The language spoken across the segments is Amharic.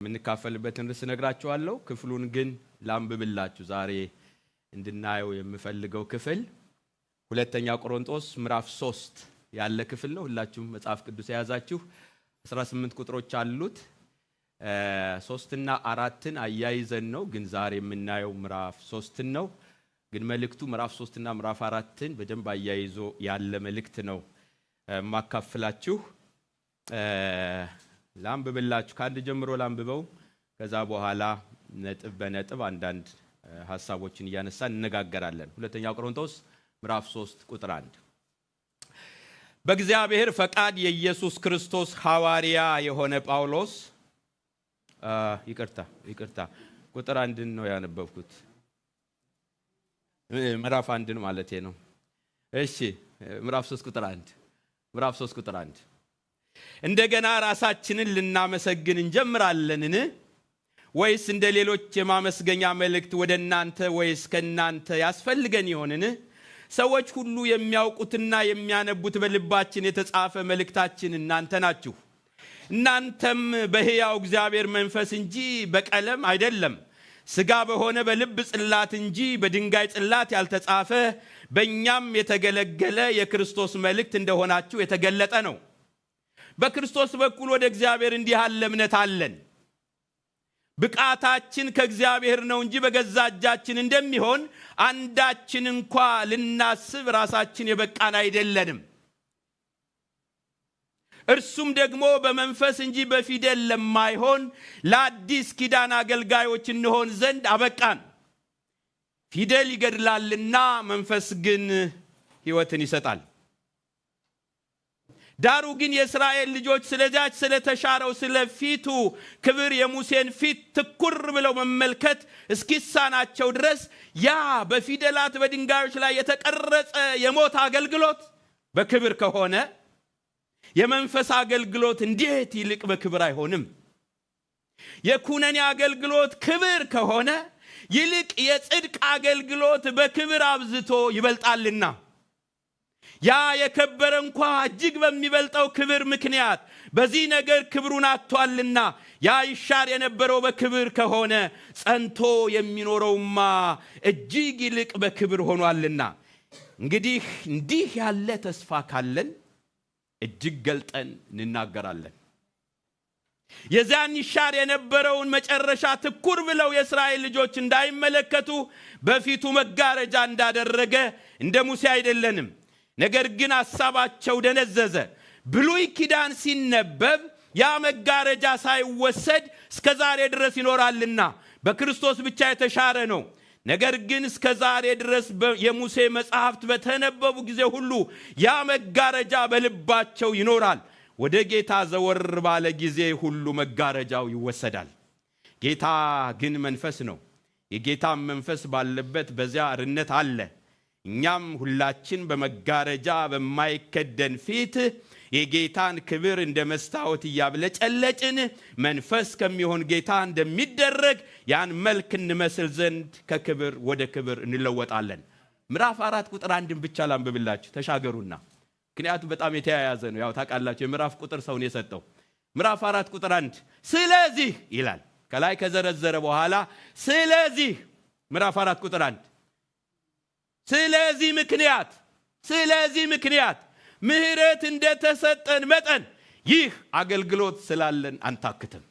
የምንካፈልበትን ርዕስ ነግራችኋለሁ። ክፍሉን ግን ላንብብላችሁ። ዛሬ እንድናየው የምፈልገው ክፍል ሁለተኛ ቆሮንቶስ ምዕራፍ 3 ያለ ክፍል ነው። ሁላችሁም መጽሐፍ ቅዱስ የያዛችሁ 18 ቁጥሮች አሉት። 3 እና 4ን አያይዘን ነው፣ ግን ዛሬ የምናየው ምዕራፍ 3 ነው። ግን መልእክቱ ምዕራፍ 3 እና ምዕራፍ 4ን በደንብ አያይዞ ያለ መልእክት ነው ማካፈላችሁ። ላንብብላችሁ፣ ከአንድ ጀምሮ ላንብበው። ከዛ በኋላ ነጥብ በነጥብ አንዳንድ ሐሳቦችን እያነሳን እንነጋገራለን። ሁለተኛ ቆሮንቶስ ምዕራፍ 3 ቁጥር 1 በእግዚአብሔር ፈቃድ የኢየሱስ ክርስቶስ ሐዋርያ የሆነ ጳውሎስ ይቅርታ ቁጥር 1 ነው ያነበብኩት፣ ምዕራፍ 1 ማለት ነው። እሺ ምዕራፍ 3 ቁጥር 1 እንደገና ራሳችንን ልናመሰግን እንጀምራለንን? ወይስ እንደ ሌሎች የማመስገኛ መልእክት ወደ እናንተ ወይስ ከእናንተ ያስፈልገን ይሆንን? ሰዎች ሁሉ የሚያውቁትና የሚያነቡት በልባችን የተጻፈ መልእክታችን እናንተ ናችሁ። እናንተም በሕያው እግዚአብሔር መንፈስ እንጂ በቀለም አይደለም፣ ሥጋ በሆነ በልብ ጽላት እንጂ በድንጋይ ጽላት ያልተጻፈ በእኛም የተገለገለ የክርስቶስ መልእክት እንደሆናችሁ የተገለጠ ነው። በክርስቶስ በኩል ወደ እግዚአብሔር እንዲህ ያለ እምነት አለን። ብቃታችን ከእግዚአብሔር ነው እንጂ በገዛ እጃችን እንደሚሆን አንዳችን እንኳ ልናስብ ራሳችን የበቃን አይደለንም። እርሱም ደግሞ በመንፈስ እንጂ በፊደል ለማይሆን ለአዲስ ኪዳን አገልጋዮች እንሆን ዘንድ አበቃን። ፊደል ይገድላልና መንፈስ ግን ሕይወትን ይሰጣል። ዳሩ ግን የእስራኤል ልጆች ስለዚያች ስለተሻረው ስለፊቱ ክብር የሙሴን ፊት ትኩር ብለው መመልከት እስኪሳናቸው ድረስ ያ በፊደላት በድንጋዮች ላይ የተቀረጸ የሞት አገልግሎት በክብር ከሆነ የመንፈስ አገልግሎት እንዴት ይልቅ በክብር አይሆንም? የኩነኔ አገልግሎት ክብር ከሆነ ይልቅ የጽድቅ አገልግሎት በክብር አብዝቶ ይበልጣልና። ያ የከበረ እንኳ እጅግ በሚበልጠው ክብር ምክንያት በዚህ ነገር ክብሩን አጥቷልና፣ ያ ይሻር የነበረው በክብር ከሆነ ጸንቶ የሚኖረውማ እጅግ ይልቅ በክብር ሆኗልና። እንግዲህ እንዲህ ያለ ተስፋ ካለን እጅግ ገልጠን እንናገራለን። የዚያን ይሻር የነበረውን መጨረሻ ትኩር ብለው የእስራኤል ልጆች እንዳይመለከቱ በፊቱ መጋረጃ እንዳደረገ እንደ ሙሴ አይደለንም። ነገር ግን ሐሳባቸው ደነዘዘ። ብሉይ ኪዳን ሲነበብ ያ መጋረጃ ሳይወሰድ እስከ ዛሬ ድረስ ይኖራልና በክርስቶስ ብቻ የተሻረ ነው። ነገር ግን እስከ ዛሬ ድረስ የሙሴ መጽሐፍት በተነበቡ ጊዜ ሁሉ ያ መጋረጃ በልባቸው ይኖራል። ወደ ጌታ ዘወር ባለ ጊዜ ሁሉ መጋረጃው ይወሰዳል። ጌታ ግን መንፈስ ነው። የጌታም መንፈስ ባለበት በዚያ እርነት አለ። እኛም ሁላችን በመጋረጃ በማይከደን ፊት የጌታን ክብር እንደ መስታወት እያብለጨለጭን መንፈስ ከሚሆን ጌታ እንደሚደረግ ያን መልክ እንመስል ዘንድ ከክብር ወደ ክብር እንለወጣለን። ምዕራፍ 4 ቁጥር 1 ብቻ ላንብብላችሁ፣ ተሻገሩና። ምክንያቱም በጣም የተያያዘ ነው። ያው ታውቃላችሁ የምዕራፍ ቁጥር ሰውን የሰጠው። ምዕራፍ 4 ቁጥር 1 ስለዚህ ይላል። ከላይ ከዘረዘረ በኋላ ስለዚህ ምዕራፍ 4 ቁጥር 1 ስለዚህ ምክንያት ምሕረት እንደተሰጠን መጠን ይህ አገልግሎት ስላለን አንታክትም።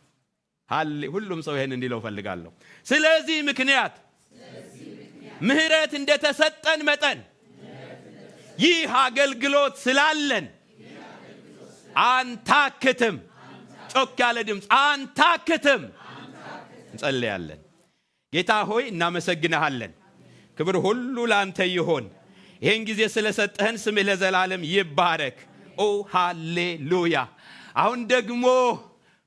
ሁሉም ሰው ይሄን እንዲለው ፈልጋለሁ። ስለዚህ ምክንያት ምሕረት እንደተሰጠን መጠን ይህ አገልግሎት ስላለን አንታክትም። ጮክ ያለ ድምፅ አንታክትም። እንጸልያለን። ጌታ ሆይ እናመሰግንሃለን። ክብር ሁሉ ላንተ ይሆን። ይሄን ጊዜ ስለሰጠህን ስምህ ለዘላለም ይባረክ። ኦ ሃሌሉያ። አሁን ደግሞ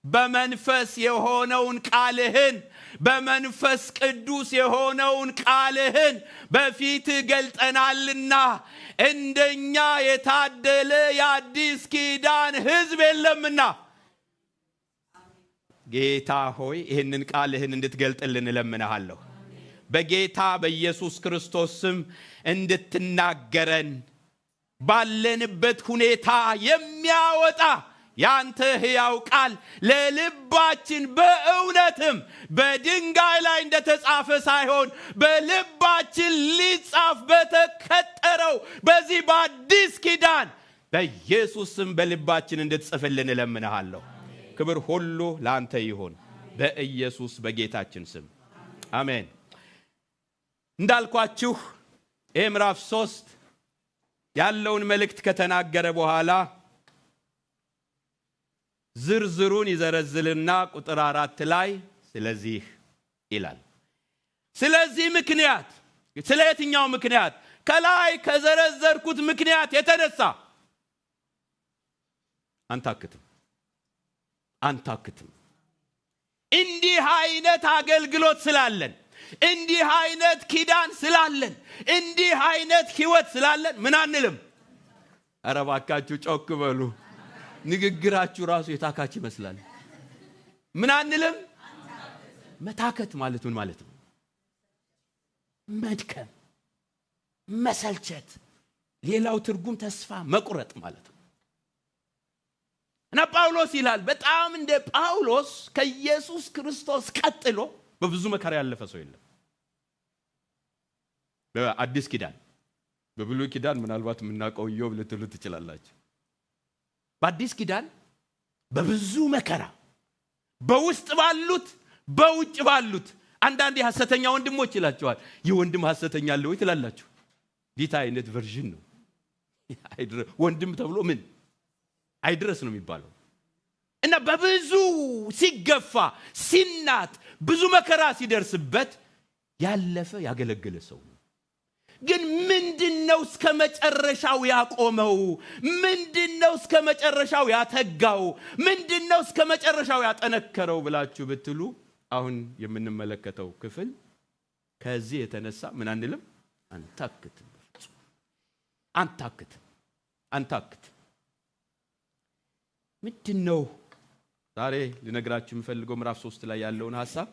በመንፈስ የሆነውን ቃልህን በመንፈስ ቅዱስ የሆነውን ቃልህን በፊት ገልጠናልና እንደኛ የታደለ የአዲስ ኪዳን ሕዝብ የለምና ጌታ ሆይ ይህንን ቃልህን እንድትገልጥልን እለምንሃለሁ። በጌታ በኢየሱስ ክርስቶስ ስም እንድትናገረን ባለንበት ሁኔታ የሚያወጣ ያንተ ሕያው ቃል ለልባችን በእውነትም በድንጋይ ላይ እንደተጻፈ ሳይሆን በልባችን ሊጻፍ በተከተረው በዚህ በአዲስ ኪዳን በኢየሱስ ስም በልባችን እንድትጽፍልን እለምንሃለሁ። ክብር ሁሉ ለአንተ ይሁን በኢየሱስ በጌታችን ስም አሜን። እንዳልኳችሁ ምዕራፍ 3 ያለውን መልእክት ከተናገረ በኋላ ዝርዝሩን ይዘረዝልና ቁጥር 4 ላይ ስለዚህ ይላል። ስለዚህ ምክንያት፣ ስለ የትኛው ምክንያት? ከላይ ከዘረዘርኩት ምክንያት የተነሳ አንታክትም። እንዲህ አይነት አገልግሎት ስላለን፣ እንዲህ አይነት ኪዳን ስላለን፣ እንዲህ አይነት ህይወት ስላለን ምን አንልም? ኧረ እባካችሁ ጮክ በሉ። ንግግራችሁ ራሱ የታካች ይመስላል። ምን አንልም? መታከት ማለት ምን ማለት ነው? መድከም፣ መሰልቸት፣ ሌላው ትርጉም ተስፋ መቁረጥ ማለት ነው። እና ጳውሎስ ይላል በጣም እንደ ጳውሎስ ከኢየሱስ ክርስቶስ ቀጥሎ በብዙ መከራ ያለፈ ሰው የለም። በአዲስ ኪዳን፣ በብሉይ ኪዳን ምናልባት የምናውቀው ኢዮብ ልትሉ ትችላላችሁ። በአዲስ ኪዳን በብዙ መከራ በውስጥ ባሉት በውጭ ባሉት አንዳንድ ሐሰተኛ ወንድሞች ይላቸዋል። የወንድም ሐሰተኛ አለ ወይ ትላላችሁ? ዲታ አይነት ቨርዥን ነው። ወንድም ተብሎ ምን አይድረስ ነው የሚባለው። እና በብዙ ሲገፋ ሲናጥ ብዙ መከራ ሲደርስበት ያለፈ ያገለገለ ሰው ነው። ግን ምንድነው እስከ መጨረሻው ያቆመው? ምንድነው እስከ መጨረሻው ያተጋው? ምንድነው እስከ መጨረሻው ያጠነከረው ብላችሁ ብትሉ አሁን የምንመለከተው ክፍል ከዚህ የተነሳ ምን አንልም? አንታክትም። አንታክት ምንድነው? ዛሬ ልነግራችሁ የምፈልገው ምዕራፍ 3 ላይ ያለውን ሐሳብ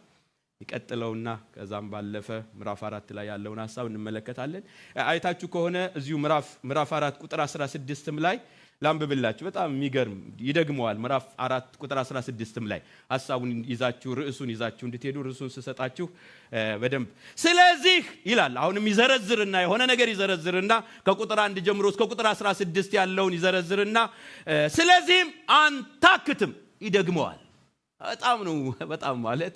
ይቀጥለውና ከዛም ባለፈ ምዕራፍ 4 ላይ ያለውን ሐሳብ እንመለከታለን። አይታችሁ ከሆነ እዚሁ ምዕራፍ 4 ቁጥር 16 ላይ ላንብብላችሁ። በጣም የሚገርም ይደግመዋል። ምዕራፍ 4 ቁጥር 16 ላይ ሐሳቡን ይዛችሁ ርዕሱን ይዛችሁ እንድትሄዱ ርዕሱን ስሰጣችሁ በደንብ ስለዚህ ይላል። አሁንም ይዘረዝርና የሆነ ነገር ይዘረዝርና ከቁጥር 1 ጀምሮ እስከ ቁጥር 16 ያለውን ይዘረዝርና ስለዚህም አንታክትም ይደግመዋል። በጣም ማለት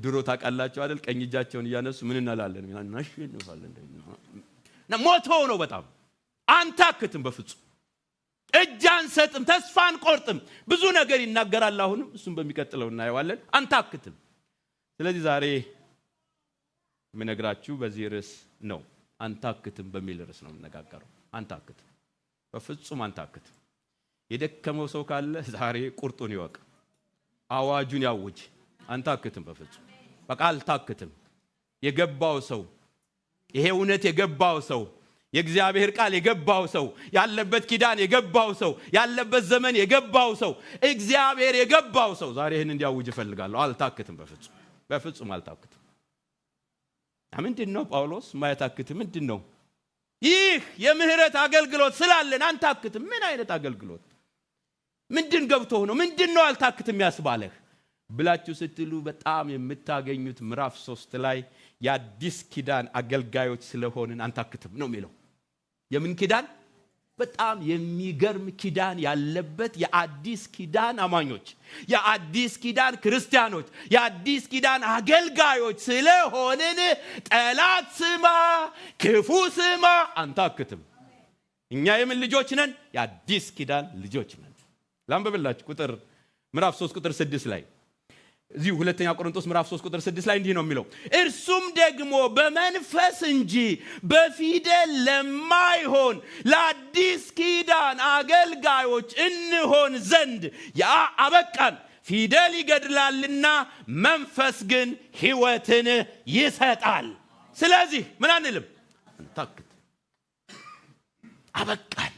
ድሮ ታውቃላችሁ አይደል? ቀኝ እጃቸውን እያነሱ ምን እናላለን? እናሸንፋለን እና ሞቶ ነው። በጣም አንታክትም፣ በፍጹም እጅ አንሰጥም፣ ተስፋ አንቆርጥም። ብዙ ነገር ይናገራል። አሁንም እሱም በሚቀጥለው እናየዋለን። አንታክትም። ስለዚህ ዛሬ የምነግራችሁ በዚህ ርዕስ ነው። አንታክትም በሚል ርዕስ ነው የምነጋገረው። አንታክትም፣ በፍጹም አንታክትም። የደከመው ሰው ካለ ዛሬ ቁርጡን ይወቅ፣ አዋጁን ያውጅ። አንታክትም፣ በፍጹም በቃ አልታክትም። የገባው ሰው፣ ይሄ እውነት የገባው ሰው፣ የእግዚአብሔር ቃል የገባው ሰው፣ ያለበት ኪዳን የገባው ሰው፣ ያለበት ዘመን የገባው ሰው፣ እግዚአብሔር የገባው ሰው ዛሬ ይሄን እንዲያውጅ እፈልጋለሁ። አልታክትም፣ በፍጹም አልታክትም። ምንድነው ጳውሎስ ማያታክት? ምንድነው? ይህ የምህረት አገልግሎት ስላለን አንታክትም። ምን አይነት አገልግሎት? ምንድን ገብቶ ነው? ምንድነው አልታክትም ያስባለህ ብላችሁ ስትሉ በጣም የምታገኙት ምዕራፍ 3 ላይ የአዲስ ኪዳን አገልጋዮች ስለሆንን አንታክትም ነው የሚለው። የምን ኪዳን? በጣም የሚገርም ኪዳን ያለበት የአዲስ ኪዳን አማኞች፣ የአዲስ ኪዳን ክርስቲያኖች፣ የአዲስ ኪዳን አገልጋዮች ስለሆንን ጠላት ስማ፣ ክፉ ስማ፣ አንታክትም። እኛ የምን ልጆች ነን? የአዲስ ኪዳን ልጆች ነን። ላንብብላችሁ ምዕራፍ 3 ቁጥር 6 ላይ እዚህ ሁለተኛ ቆሮንቶስ ምዕራፍ 3 ቁጥር 6 ላይ እንዲህ ነው የሚለው፣ እርሱም ደግሞ በመንፈስ እንጂ በፊደል ለማይሆን ለአዲስ ኪዳን አገልጋዮች እንሆን ዘንድ አበቃን። ፊደል ይገድላልና መንፈስ ግን ሕይወትን ይሰጣል። ስለዚህ ምን አንልም? አንታክት። አበቃን።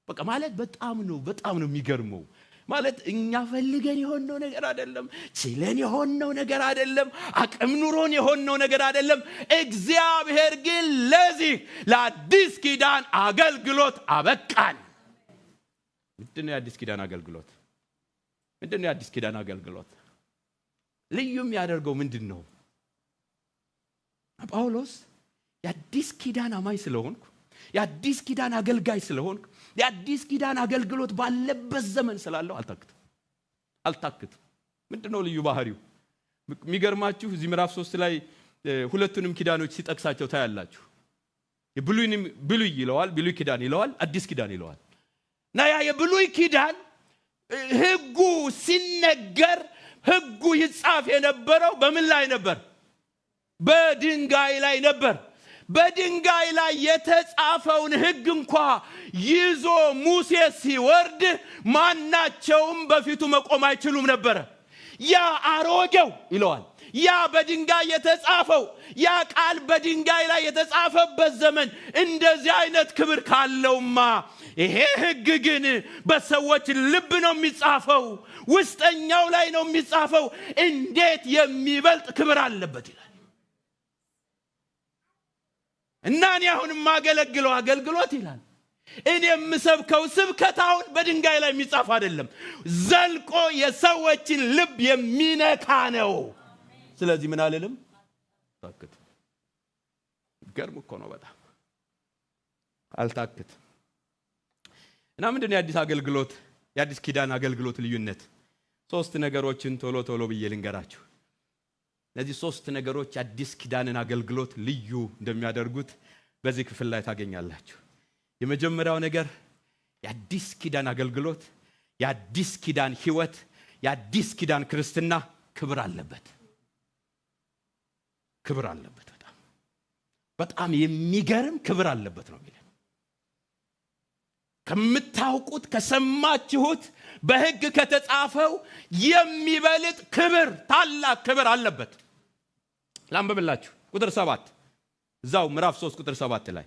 በቃ ማለት በጣም ነው የሚገርመው። ማለት እኛ ፈልገን የሆነው ነገር አይደለም፣ ችለን የሆነው ነገር አይደለም፣ አቅም ኑሮን የሆነው ነገር አይደለም። እግዚአብሔር ግን ለዚህ ለአዲስ ኪዳን አገልግሎት አበቃን። ምንድነው የአዲስ ኪዳን አገልግሎት? ምንድነው የአዲስ ኪዳን አገልግሎት? ልዩም ያደርገው ምንድነው? ጳውሎስ የአዲስ ኪዳን አማኝ ስለሆንኩ፣ የአዲስ ኪዳን አገልጋይ ስለሆንኩ፣ የአዲስ ኪዳን አገልግሎት ባለበት ዘመን ስላለው አልታክትም። ምንድነው ልዩ ባህሪው? የሚገርማችሁ እዚህ ምዕራፍ 3 ላይ ሁለቱንም ኪዳኖች ሲጠቅሳቸው ታያላችሁ። ብሉይ ይለዋል፣ ብሉይ ኪዳን ይለዋል፣ አዲስ ኪዳን ይለዋል። እና ያ የብሉይ ኪዳን ሕጉ ሲነገር ሕጉ ይጻፍ የነበረው በምን ላይ ነበር? በድንጋይ ላይ ነበር። በድንጋይ ላይ የተጻፈውን ሕግ እንኳ ይዞ ሙሴ ሲወርድ ማናቸውም በፊቱ መቆም አይችሉም ነበር። ያ አሮጌው ይለዋል። ያ በድንጋይ የተጻፈው ያ ቃል በድንጋይ ላይ የተጻፈበት ዘመን እንደዚህ አይነት ክብር ካለውማ ይሄ ሕግ ግን በሰዎች ልብ ነው የሚጻፈው፣ ውስጠኛው ላይ ነው የሚጻፈው። እንዴት የሚበልጥ ክብር አለበት ይላል። እና እኔ አሁን የማገለግለው አገልግሎት ይላል፣ እኔ የምሰብከው ስብከት አሁን በድንጋይ ላይ የሚጻፍ አይደለም፣ ዘልቆ የሰዎችን ልብ የሚነካ ነው። ስለዚህ ምን አልልም፣ ታክት። ገርም እኮ ነው በጣም አልታክት። እና ምንድነው የአዲስ አገልግሎት የአዲስ ኪዳን አገልግሎት ልዩነት? 3 ነገሮችን ቶሎ ብዬ ልንገራችሁ። እነዚህ 3 ነገሮች የአዲስ ኪዳንን አገልግሎት ልዩ እንደሚያደርጉት በዚህ ክፍል ላይ ታገኛላችሁ። የመጀመሪያው ነገር የአዲስ ኪዳን አገልግሎት፣ የአዲስ ኪዳን ሕይወት፣ የአዲስ ኪዳን ክርስትና ክብር አለበት። ክብር አለበት። በጣም የሚገርም ክብር አለበት ነው የሚለው። ከምታውቁት ከሰማችሁት በሕግ ከተጻፈው የሚበልጥ ክብር፣ ታላቅ ክብር አለበት። ላንብብላችሁ ቁጥር 7 እዛው ምዕራፍ 3 ቁጥር 7 ላይ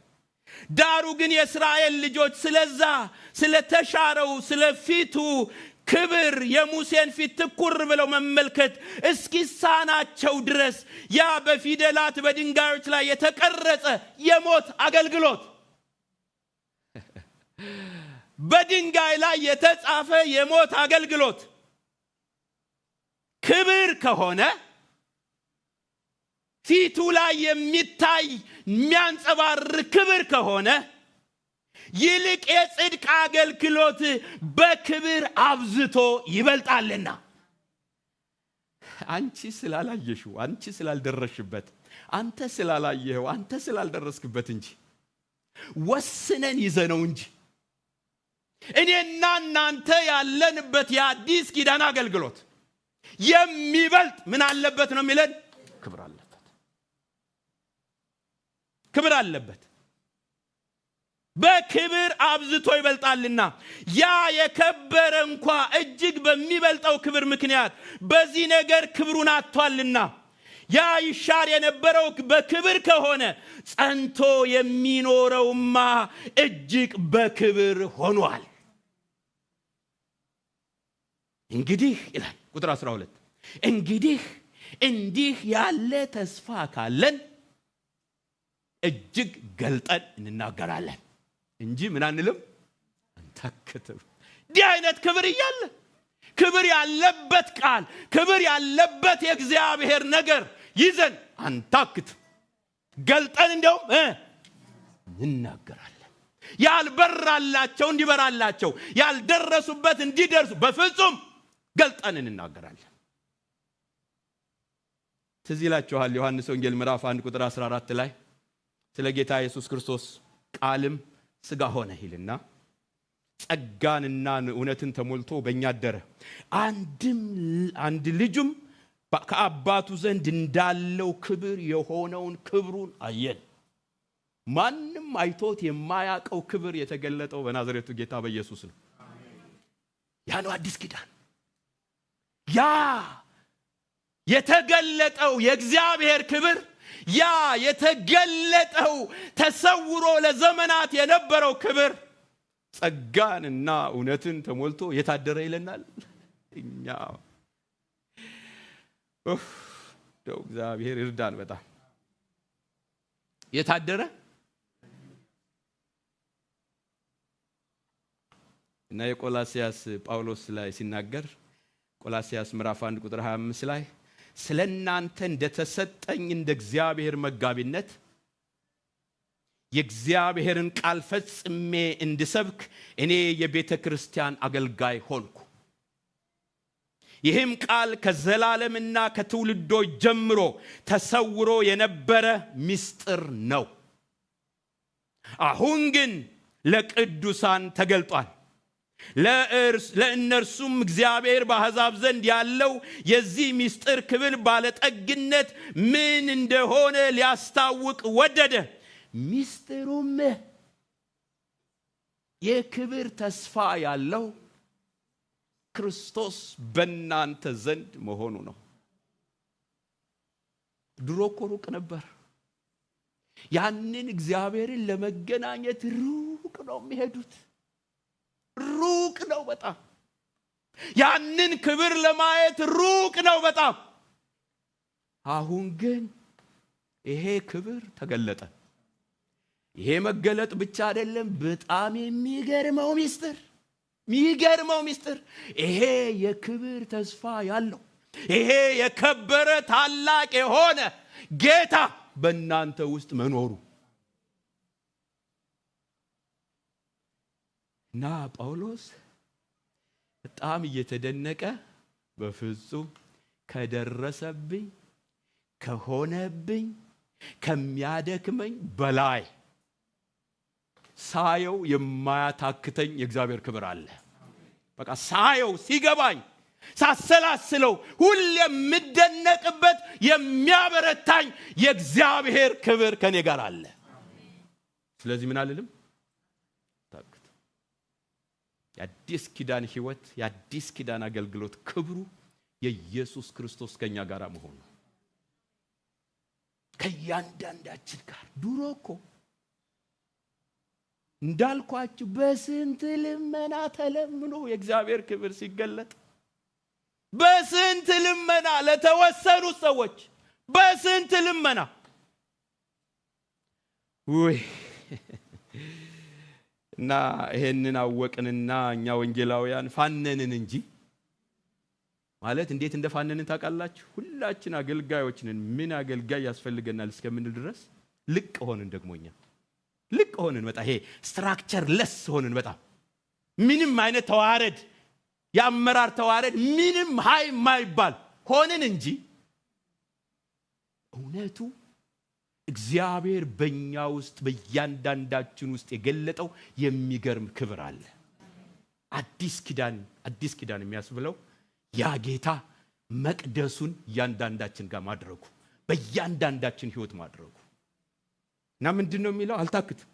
ዳሩ ግን የእስራኤል ልጆች ስለዛ ስለተሻረው ስለፊቱ ክብር የሙሴን ፊት ትኩር ብለው መመልከት እስኪሳናቸው ድረስ ያ በፊደላት በድንጋዮች ላይ የተቀረጸ የሞት አገልግሎት፣ በድንጋይ ላይ የተጻፈ የሞት አገልግሎት ክብር ከሆነ፣ ፊቱ ላይ የሚታይ የሚያንጸባርቅ ክብር ከሆነ፣ ይልቅ የጽድቅ አገልግሎት በክብር አብዝቶ ይበልጣልና። አንቺ ስላላየሽው፣ አንቺ ስላልደረሽበት፣ አንተ ስላላየኸው፣ አንተ ስላልደረስክበት እንጂ ወስነን ይዘነው እንጂ እኔና እናንተ ያለንበት የአዲስ ኪዳን አገልግሎት የሚበልጥ ምን አለበት ነው የሚለን? ክብር አለበት። ክብር አለበት። በክብር አብዝቶ ይበልጣልና ያ የከበረ እንኳ እጅግ በሚበልጠው ክብር ምክንያት በዚህ ነገር ክብሩን አጥቷልና፣ ያ ይሻር የነበረው በክብር ከሆነ ጸንቶ የሚኖረውማ እጅግ በክብር ሆኗል። እንግዲህ ይላል ቁጥር 12 እንግዲህ እንዲህ ያለ ተስፋ ካለን እጅግ ገልጠን እንናገራለን እንጂ ምን አንልም፣ አንታክትም። እንዲህ አይነት ክብር እያለ ክብር ያለበት ቃል፣ ክብር ያለበት የእግዚአብሔር ነገር ይዘን አንታክትም። ገልጠን እንደውም እንናገራለን። ያልበራላቸው እንዲበራላቸው፣ ያልደረሱበት እንዲደርሱ በፍጹም ገልጠን እንናገራለን። ትዝ ይላችኋል ዮሐንስ ወንጌል ምዕራፍ 1 ቁጥር 14 ላይ ስለ ጌታ ኢየሱስ ክርስቶስ ቃልም ሥጋ ሆነ ይልና ጸጋንና እውነትን ተሞልቶ በእኛ አደረ፣ አንድ ልጁም ከአባቱ ዘንድ እንዳለው ክብር የሆነውን ክብሩን አየን። ማንም አይቶት የማያውቀው ክብር የተገለጠው በናዝሬቱ ጌታ በኢየሱስ ነው። ያ ነው አዲስ ኪዳን። ያ የተገለጠው የእግዚአብሔር ክብር፣ ያ የተገለጠው ተሰውሮ ለዘመናት የነበረው ክብር ጸጋንና እውነትን ተሞልቶ የታደረ ይለናል። እኛ ደው እግዚአብሔር ይርዳን። በጣም የታደረ እና የቆላስያስ ጳውሎስ ላይ ሲናገር ቆላስያስ ምዕራፍ 1 ቁጥር 25 ላይ ስለናንተ እንደተሰጠኝ እንደ እግዚአብሔር መጋቢነት የእግዚአብሔርን ቃል ፈጽሜ እንድሰብክ እኔ የቤተ ክርስቲያን አገልጋይ ሆንኩ። ይህም ቃል ከዘላለምና ከትውልዶች ጀምሮ ተሰውሮ የነበረ ምስጢር ነው። አሁን ግን ለቅዱሳን ተገልጧል። ለእነርሱም እግዚአብሔር በአሕዛብ ዘንድ ያለው የዚህ ምስጢር ክብር ባለጠግነት ምን እንደሆነ ሊያስታውቅ ወደደ። ምስጢሩም የክብር ተስፋ ያለው ክርስቶስ በእናንተ ዘንድ መሆኑ ነው። ድሮ እኮ ሩቅ ነበር። ያንን እግዚአብሔርን ለመገናኘት ሩቅ ነው የሚሄዱት። ሩቅ ነው በጣም። ያንን ክብር ለማየት ሩቅ ነው በጣም። አሁን ግን ይሄ ክብር ተገለጠ። ይሄ መገለጥ ብቻ አይደለም፣ በጣም የሚገርመው ምስጢር ይሄ የክብር ተስፋ ያለው ይሄ የከበረ ታላቅ የሆነ ጌታ በእናንተ ውስጥ መኖሩ እና ጳውሎስ በጣም እየተደነቀ በፍጹም ከደረሰብኝ ከሆነብኝ ከሚያደክመኝ በላይ ሳየው የማያታክተኝ የእግዚአብሔር ክብር አለ። በቃ ሳየው ሲገባኝ ሳሰላስለው ሁሌ የምደነቅበት የሚያበረታኝ የእግዚአብሔር ክብር ከኔ ጋር አለ። ስለዚህ ምን አልልም ታክት የአዲስ ኪዳን ሕይወት የአዲስ ኪዳን አገልግሎት ክብሩ የኢየሱስ ክርስቶስ ከኛ ጋር መሆኑ ከያንዳንዳችን ጋር ድሮ እኮ እንዳልኳችሁ በስንት ልመና ተለምኖ የእግዚአብሔር ክብር ሲገለጥ በስንት ልመና ለተወሰኑ ሰዎች በስንት ልመና እና ይሄንን አወቅንና እኛ ወንጌላውያን ፋነንን እንጂ ማለት እንዴት እንደፋነንን ታውቃላችሁ? ሁላችን አገልጋዮች ነን። ምን አገልጋይ ያስፈልገናል እስከምንል ድረስ ልቅ ሆነን ደግሞኛ ልቅ ሆነን በጣም ይሄ ስትራክቸር ለስ ሆነን በጣም ምንም አይነት ተዋረድ ያመራር ተዋረድ ምንም ሃይ ማይባል ሆነን እንጂ እውነቱ እግዚአብሔር በእኛ ውስጥ በእያንዳንዳችን ውስጥ የገለጠው የሚገርም ክብር አለ። አዲስ ኪዳን የሚያስብለው ያ ጌታ መቅደሱን እያንዳንዳችን ጋር ማድረጉ በእያንዳንዳችን ሕይወት ማድረጉ እና ምንድነው የሚለው አልታክትም።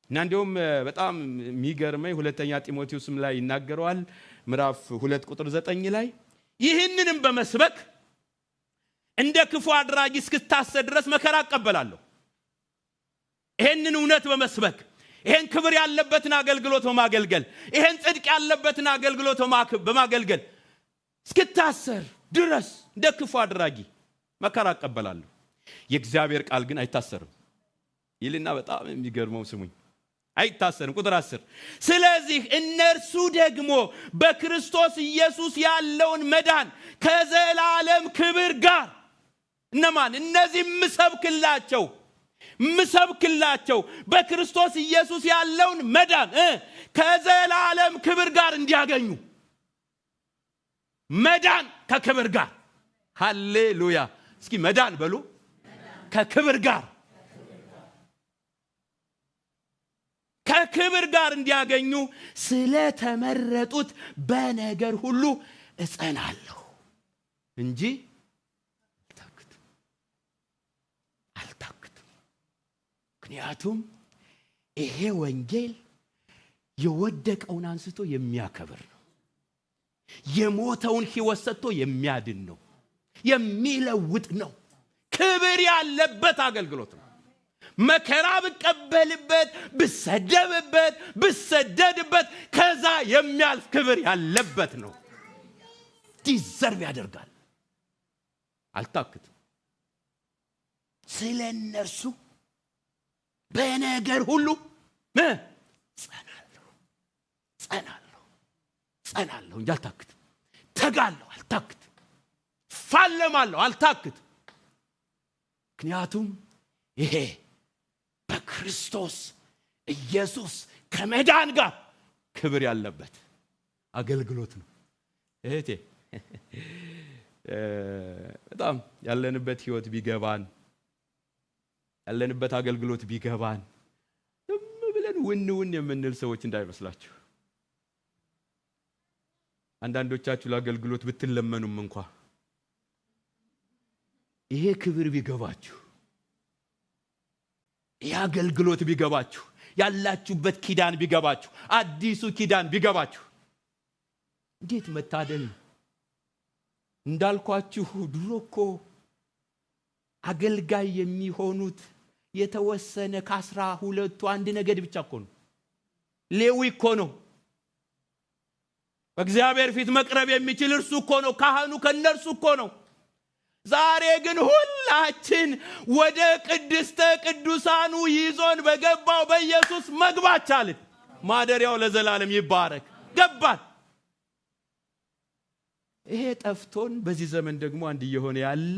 እና እንደውም በጣም የሚገርመኝ ሁለተኛ ጢሞቴዎስም ላይ ይናገራል ምዕራፍ 2 ቁጥር 9 ላይ ይህንንም በመስበክ እንደ ክፉ አድራጊ እስክታሰር ድረስ መከራ እቀበላለሁ። ይሄንን እውነት በመስበክ ይሄን ክብር ያለበትን አገልግሎት በማገልገል ይሄን ጽድቅ ያለበትን አገልግሎት በማገልገል እስክታሰር ድረስ እንደ ክፉ አድራጊ መከራ እቀበላለሁ። የእግዚአብሔር ቃል ግን አይታሰርም ይልና በጣም የሚገርመው ስሙኝ አይታሰርም። ቁጥር 10 ስለዚህ እነርሱ ደግሞ በክርስቶስ ኢየሱስ ያለውን መዳን ከዘላለም ክብር ጋር እነማን እነዚህ ምሰብክላቸው በክርስቶስ ኢየሱስ ያለውን መዳን ከዘላለም ክብር ጋር እንዲያገኙ መዳን ከክብር ጋር ሃሌሉያ እስኪ መዳን በሉ ከክብር ጋር እንዲያገኙ ስለተመረጡት በነገር ሁሉ እጸናለሁ እንጂ አልታክትም። ምክንያቱም ይሄ ወንጌል የወደቀውን አንስቶ የሚያከብር ነው። የሞተውን ሕይወት ሰጥቶ የሚያድን ነው፣ የሚለውጥ ነው። ክብር ያለበት አገልግሎት ነው። መከራ ብቀበልበት ብሰደብበት ብሰደድበት ከዛ የሚያልፍ ክብር ያለበት ነው። ዲዘርቭ ያደርጋል። አልታክትም። ስለ እነርሱ በነገር ሁሉ ጸናለሁ እንጂ አልታክትም። ተጋለሁ አልታክትም። ፋለማለሁ አልታክትም። ምክንያቱም ይሄ በክርስቶስ ኢየሱስ ከመዳን ጋር ክብር ያለበት አገልግሎት ነው። እህቴ በጣም ያለንበት ህይወት ቢገባን፣ ያለንበት አገልግሎት ቢገባን ዝም ብለን ውን የምንል ሰዎች እንዳይመስላችሁ። አንዳንዶቻችሁ ለአገልግሎት ብትለመኑም እንኳን ይሄ ክብር ቢገባችሁ፣ ይሄ አገልግሎት ቢገባችሁ፣ ያላችሁበት ኪዳን ቢገባችሁ፣ አዲሱ ኪዳን ቢገባችሁ እንዴት መታደል ነው። እንዳልኳችሁ ድሮ እኮ አገልጋይ የሚሆኑት የተወሰነ ከ12 አንድ ነገድ ብቻ እኮ ነው። ሌዊ እኮ ነው። በእግዚአብሔር ፊት መቅረብ የሚችል እርሱ እኮ ነው። ካህኑ ከነርሱ እኮ ነው። ዛሬ ግን ሁላችን ወደ ቅድስተ ቅዱሳኑ ይዞን በገባው በኢየሱስ መግባት ቻልን። ማደሪያው ለዘላለም ይባረክ። ገባን። ይሄ ጠፍቶን በዚህ ዘመን ደግሞ አንድ የሆነ ያለ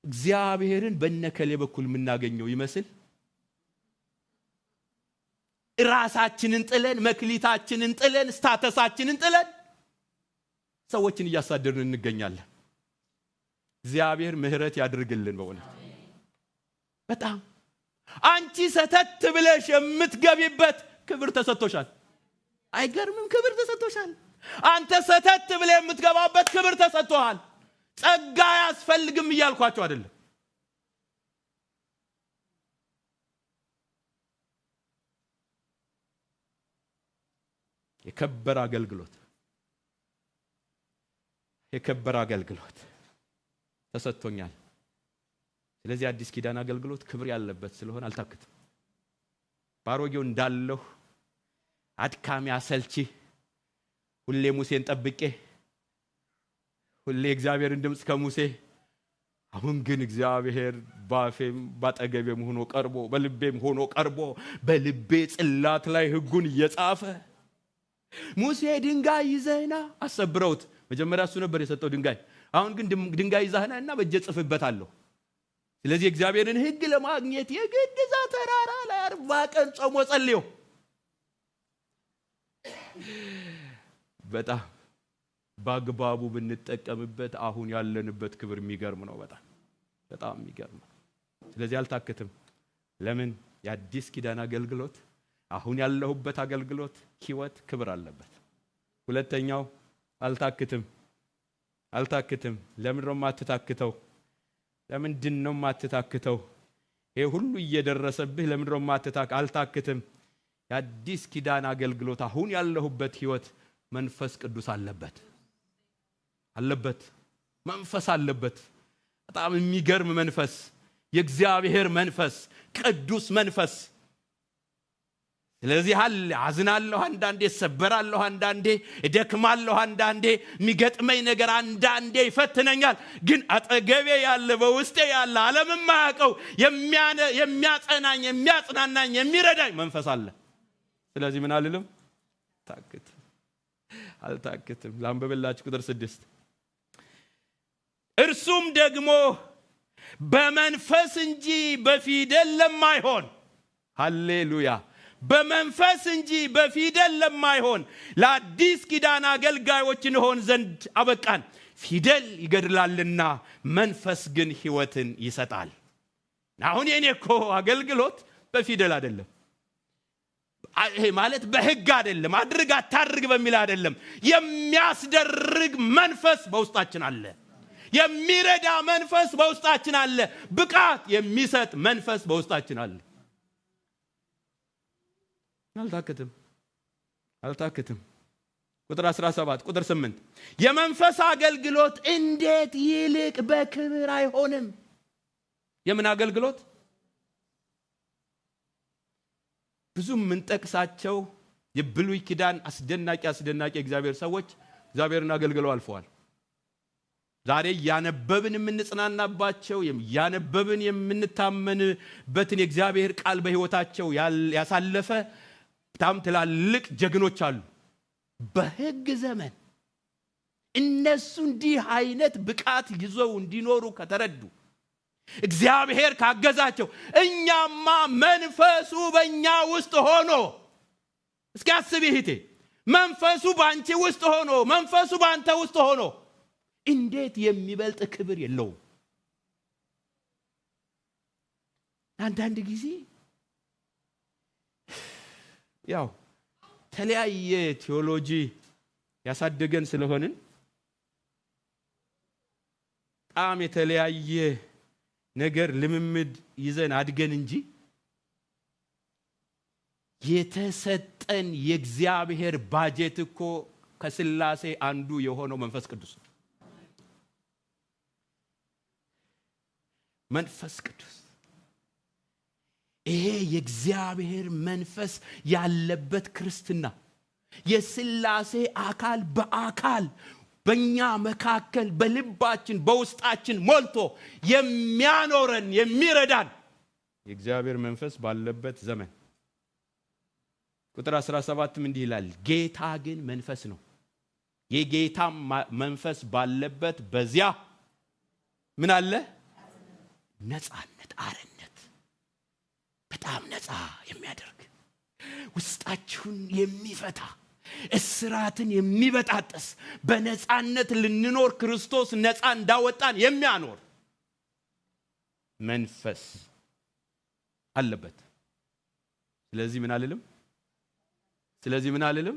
እግዚአብሔርን በነከሌ በኩል የምናገኘው ይመስል ራሳችንን ጥለን፣ መክሊታችንን ጥለን፣ ስታተሳችንን ጥለን ሰዎችን እያሳደርን እንገኛለን። እግዚአብሔር ምህረት ያድርግልን። በእውነት በጣም አንቺ ሰተት ብለሽ የምትገቢበት ክብር ተሰጥቶሻል። አይገርምም? ክብር ተሰጥቶሻል። አንተ ሰተት ብለህ የምትገባበት ክብር ተሰጥቶሃል። ጸጋ ያስፈልግም እያልኳቸው አይደለም። የከበረ አገልግሎት ተሰጥቶኛል። ስለዚህ አዲስ ኪዳን አገልግሎት ክብር ያለበት ስለሆነ አልታክትም። ባሮጌው እንዳለሁ አድካሚ አሰልቺ ሁሌ ሙሴን ጠብቄ ሁሌ እግዚአብሔርን ድምጽ ከሙሴ አሁን ግን እግዚአብሔር ባፌም ባጠገቤም ሆኖ ቀርቦ በልቤም ሆኖ ቀርቦ በልቤ ጽላት ላይ ሕጉን እየጻፈ ሙሴ ድንጋይ ይዘህና አሰብረውት። መጀመሪያ እሱ ነበር የሰጠው ድንጋይ። አሁን ግን ድንጋይ ይዘህና እና በእጄ ጽፍበታለሁ። ስለዚህ እግዚአብሔርን ሕግ ለማግኘት የግድ እዛ ተራራ ላይ 40 ቀን ጾሞ ጸልዮ በጣም በአግባቡ ብንጠቀምበት አሁን ያለንበት ክብር የሚገርም ነው። በጣም የሚገርም ነው። ስለዚህ አልታክትም። ለምን? የአዲስ ኪዳን አገልግሎት፣ አሁን ያለሁበት አገልግሎት ህይወት ክብር አለበት። ሁለተኛው አልታክትም። ለምን ነው የማትታክተው? ለምንድን ነው የማትታክተው? ይሄ ሁሉ እየደረሰብህ ለምን ነው የማትታክ? አልታክትም። የአዲስ ኪዳን አገልግሎት አሁን ያለሁበት ህይወት መንፈስ ቅዱስ አለበት። መንፈስ አለበት። በጣም የሚገርም መንፈስ፣ የእግዚአብሔር መንፈስ፣ ቅዱስ መንፈስ። ስለዚህ አዝናለሁ፣ አንዳንዴ ሰበራለሁ፣ አንዳንዴ እደክማለሁ፣ አንዳንዴ የሚገጥመኝ ነገር አንዳንዴ ይፈትነኛል። ግን አጠገቤ ያለ በውስጤ ያለ ዓለም የማያውቀው የሚያጸናኝ፣ የሚያጽናናኝ፣ የሚረዳኝ መንፈስ አለ። ስለዚህ ምን አልልም? አልታክትም። ላንብብላችሁ ቁጥር 6 እርሱም ደግሞ በመንፈስ እንጂ በፊደል ለማይሆን፣ ሃሌሉያ፣ በመንፈስ እንጂ በፊደል ለማይሆን ለአዲስ ኪዳን አገልጋዮች እንሆን ዘንድ አበቃን። ፊደል ይገድላልና መንፈስ ግን ሕይወትን ይሰጣል። አሁን የኔ እኮ አገልግሎት በፊደል አይደለም። ይሄ ማለት በሕግ አይደለም፣ አድርግ አታድርግ በሚል አይደለም። የሚያስደርግ መንፈስ በውስጣችን አለ። የሚረዳ መንፈስ በውስጣችን አለ። ብቃት የሚሰጥ መንፈስ በውስጣችን አለ። አልታክትም። ቁጥር 17 ቁጥር 8 የመንፈስ አገልግሎት እንዴት ይልቅ በክብር አይሆንም? የምን አገልግሎት? ብዙ የምንጠቅሳቸው የብሉይ ኪዳን አስደናቂ እግዚአብሔር ሰዎች እግዚአብሔርን አገልግለው አልፈዋል። ዛሬ ያነበብን የምንጽናናባቸው፣ ያነበብን የምንታመንበትን የእግዚአብሔር ቃል በሕይወታቸው ያሳለፈ በጣም ትላልቅ ጀግኖች አሉ በሕግ ዘመን እነሱ እንዲህ አይነት ብቃት ይዘው እንዲኖሩ ከተረዱ እግዚአብሔር ካገዛቸው እኛማ መንፈሱ በእኛ ውስጥ ሆኖ እስኪ አስቢ እህቴ መንፈሱ ባንቺ ውስጥ ሆኖ መንፈሱ ባንተ ውስጥ ሆኖ እንዴት የሚበልጥ ክብር የለውም። አንዳንድ ጊዜ ያው ተለያየ ቴዎሎጂ ያሳደገን ስለሆንን በጣም የተለያየ ነገር ልምምድ ይዘን አድገን እንጂ የተሰጠን የእግዚአብሔር ባጀት እኮ ከሥላሴ አንዱ የሆነው መንፈስ ቅዱስ ነው። መንፈስ ቅዱስ ይሄ የእግዚአብሔር መንፈስ ያለበት ክርስትና የሥላሴ አካል በአካል በእኛ መካከል በልባችን በውስጣችን ሞልቶ የሚያኖረን የሚረዳን የእግዚአብሔር መንፈስ ባለበት ዘመን ቁጥር 17 እንዲህ ይላል ጌታ ግን መንፈስ ነው። የጌታ መንፈስ ባለበት በዚያ ምን አለ? ነፃነት፣ አርነት። በጣም ነፃ የሚያደርግ ውስጣችሁን የሚፈታ እስራትን የሚበጣጥስ በነፃነት ልንኖር ክርስቶስ ነፃ እንዳወጣን የሚያኖር መንፈስ አለበት። ስለዚህ ምን አልልም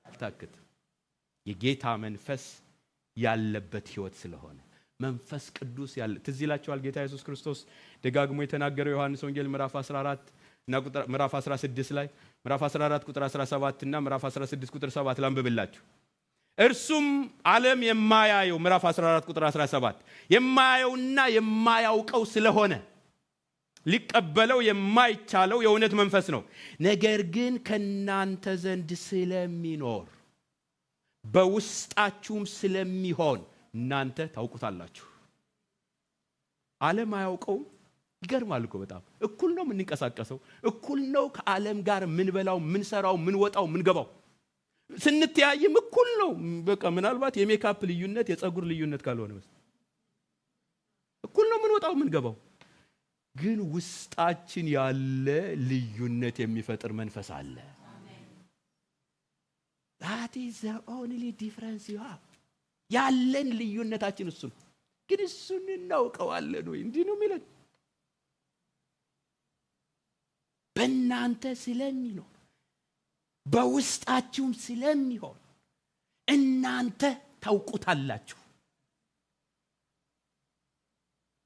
አልታክት የጌታ መንፈስ ያለበት ህይወት ስለሆነ መንፈስ ቅዱስ ያለ ትዝ ይላችኋል። ጌታ ኢየሱስ ክርስቶስ ደጋግሞ የተናገረው ዮሐንስ ወንጌል ምዕራፍ 14 እና ምዕራፍ 16 ላይ ምዕራፍ 14 ቁጥር 17 እና ምዕራፍ 16 ቁጥር 7 ላንብብላችሁ። እርሱም ዓለም የማያየው ምዕራፍ 14 ቁጥር 17 የማያየውና የማያውቀው ስለሆነ ሊቀበለው የማይቻለው የእውነት መንፈስ ነው። ነገር ግን ከናንተ ዘንድ ስለሚኖር በውስጣችሁም ስለሚሆን እናንተ ታውቁታላችሁ። ዓለም አያውቀው። ይገርማል እኮ በጣም እኩል ነው የምንንቀሳቀሰው፣ እኩል ነው ከዓለም ጋር ምንበላው፣ ምንሰራው፣ ምንወጣው፣ ምንገባው። ስንተያይም እኩል ነው። በቃ ምናልባት የሜካፕ ልዩነት የፀጉር ልዩነት ካልሆነ በስ እኩል ነው ምንወጣው፣ ምንገባው። ግን ውስጣችን ያለ ልዩነት የሚፈጥር መንፈስ አለ። that is the only difference you have። ያለን ልዩነታችን እሱ ነው። ግን እሱን እናውቀዋለን ወይ? እንዲህ ነው የሚለን በእናንተ ስለሚኖር በውስጣችሁም ስለሚሆን እናንተ ታውቁታላችሁ።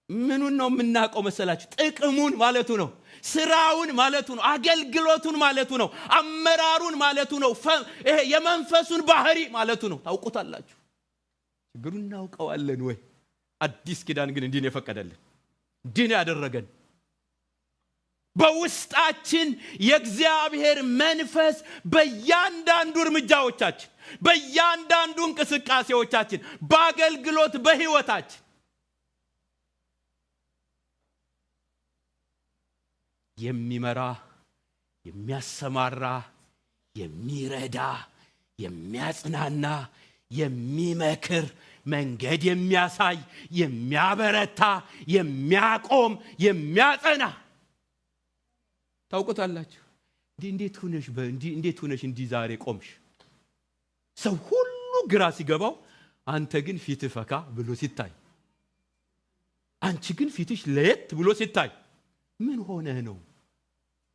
ምኑን ነው የምናውቀው መሰላችሁ? ጥቅሙን ማለቱ ነው፣ ስራውን ማለቱ ነው፣ አገልግሎቱን ማለቱ ነው፣ አመራሩን ማለቱ ነው፣ ይሄ የመንፈሱን ባህሪ ማለቱ ነው። ታውቁታላችሁ። ችግሩን እናውቀዋለን ወይ? አዲስ ኪዳን ግን እንዲህ ነው የፈቀደልን፣ እንዲህ ነው ያደረገን። በውስጣችን የእግዚአብሔር መንፈስ በእያንዳንዱ እርምጃዎቻችን፣ በእያንዳንዱ እንቅስቃሴዎቻችን፣ በአገልግሎት በህይወታችን የሚመራ የሚያሰማራ የሚረዳ የሚያጽናና የሚመክር መንገድ የሚያሳይ የሚያበረታ የሚያቆም የሚያጸና ታውቁታላችሁ። እንዴት ሆነሽ እንዲህ ዛሬ ቆምሽ? ሰው ሁሉ ግራ ሲገባው አንተ ግን ፊትህ ፈካ ብሎ ሲታይ፣ አንቺ ግን ፊትሽ ለየት ብሎ ሲታይ ምን ሆነህ ነው?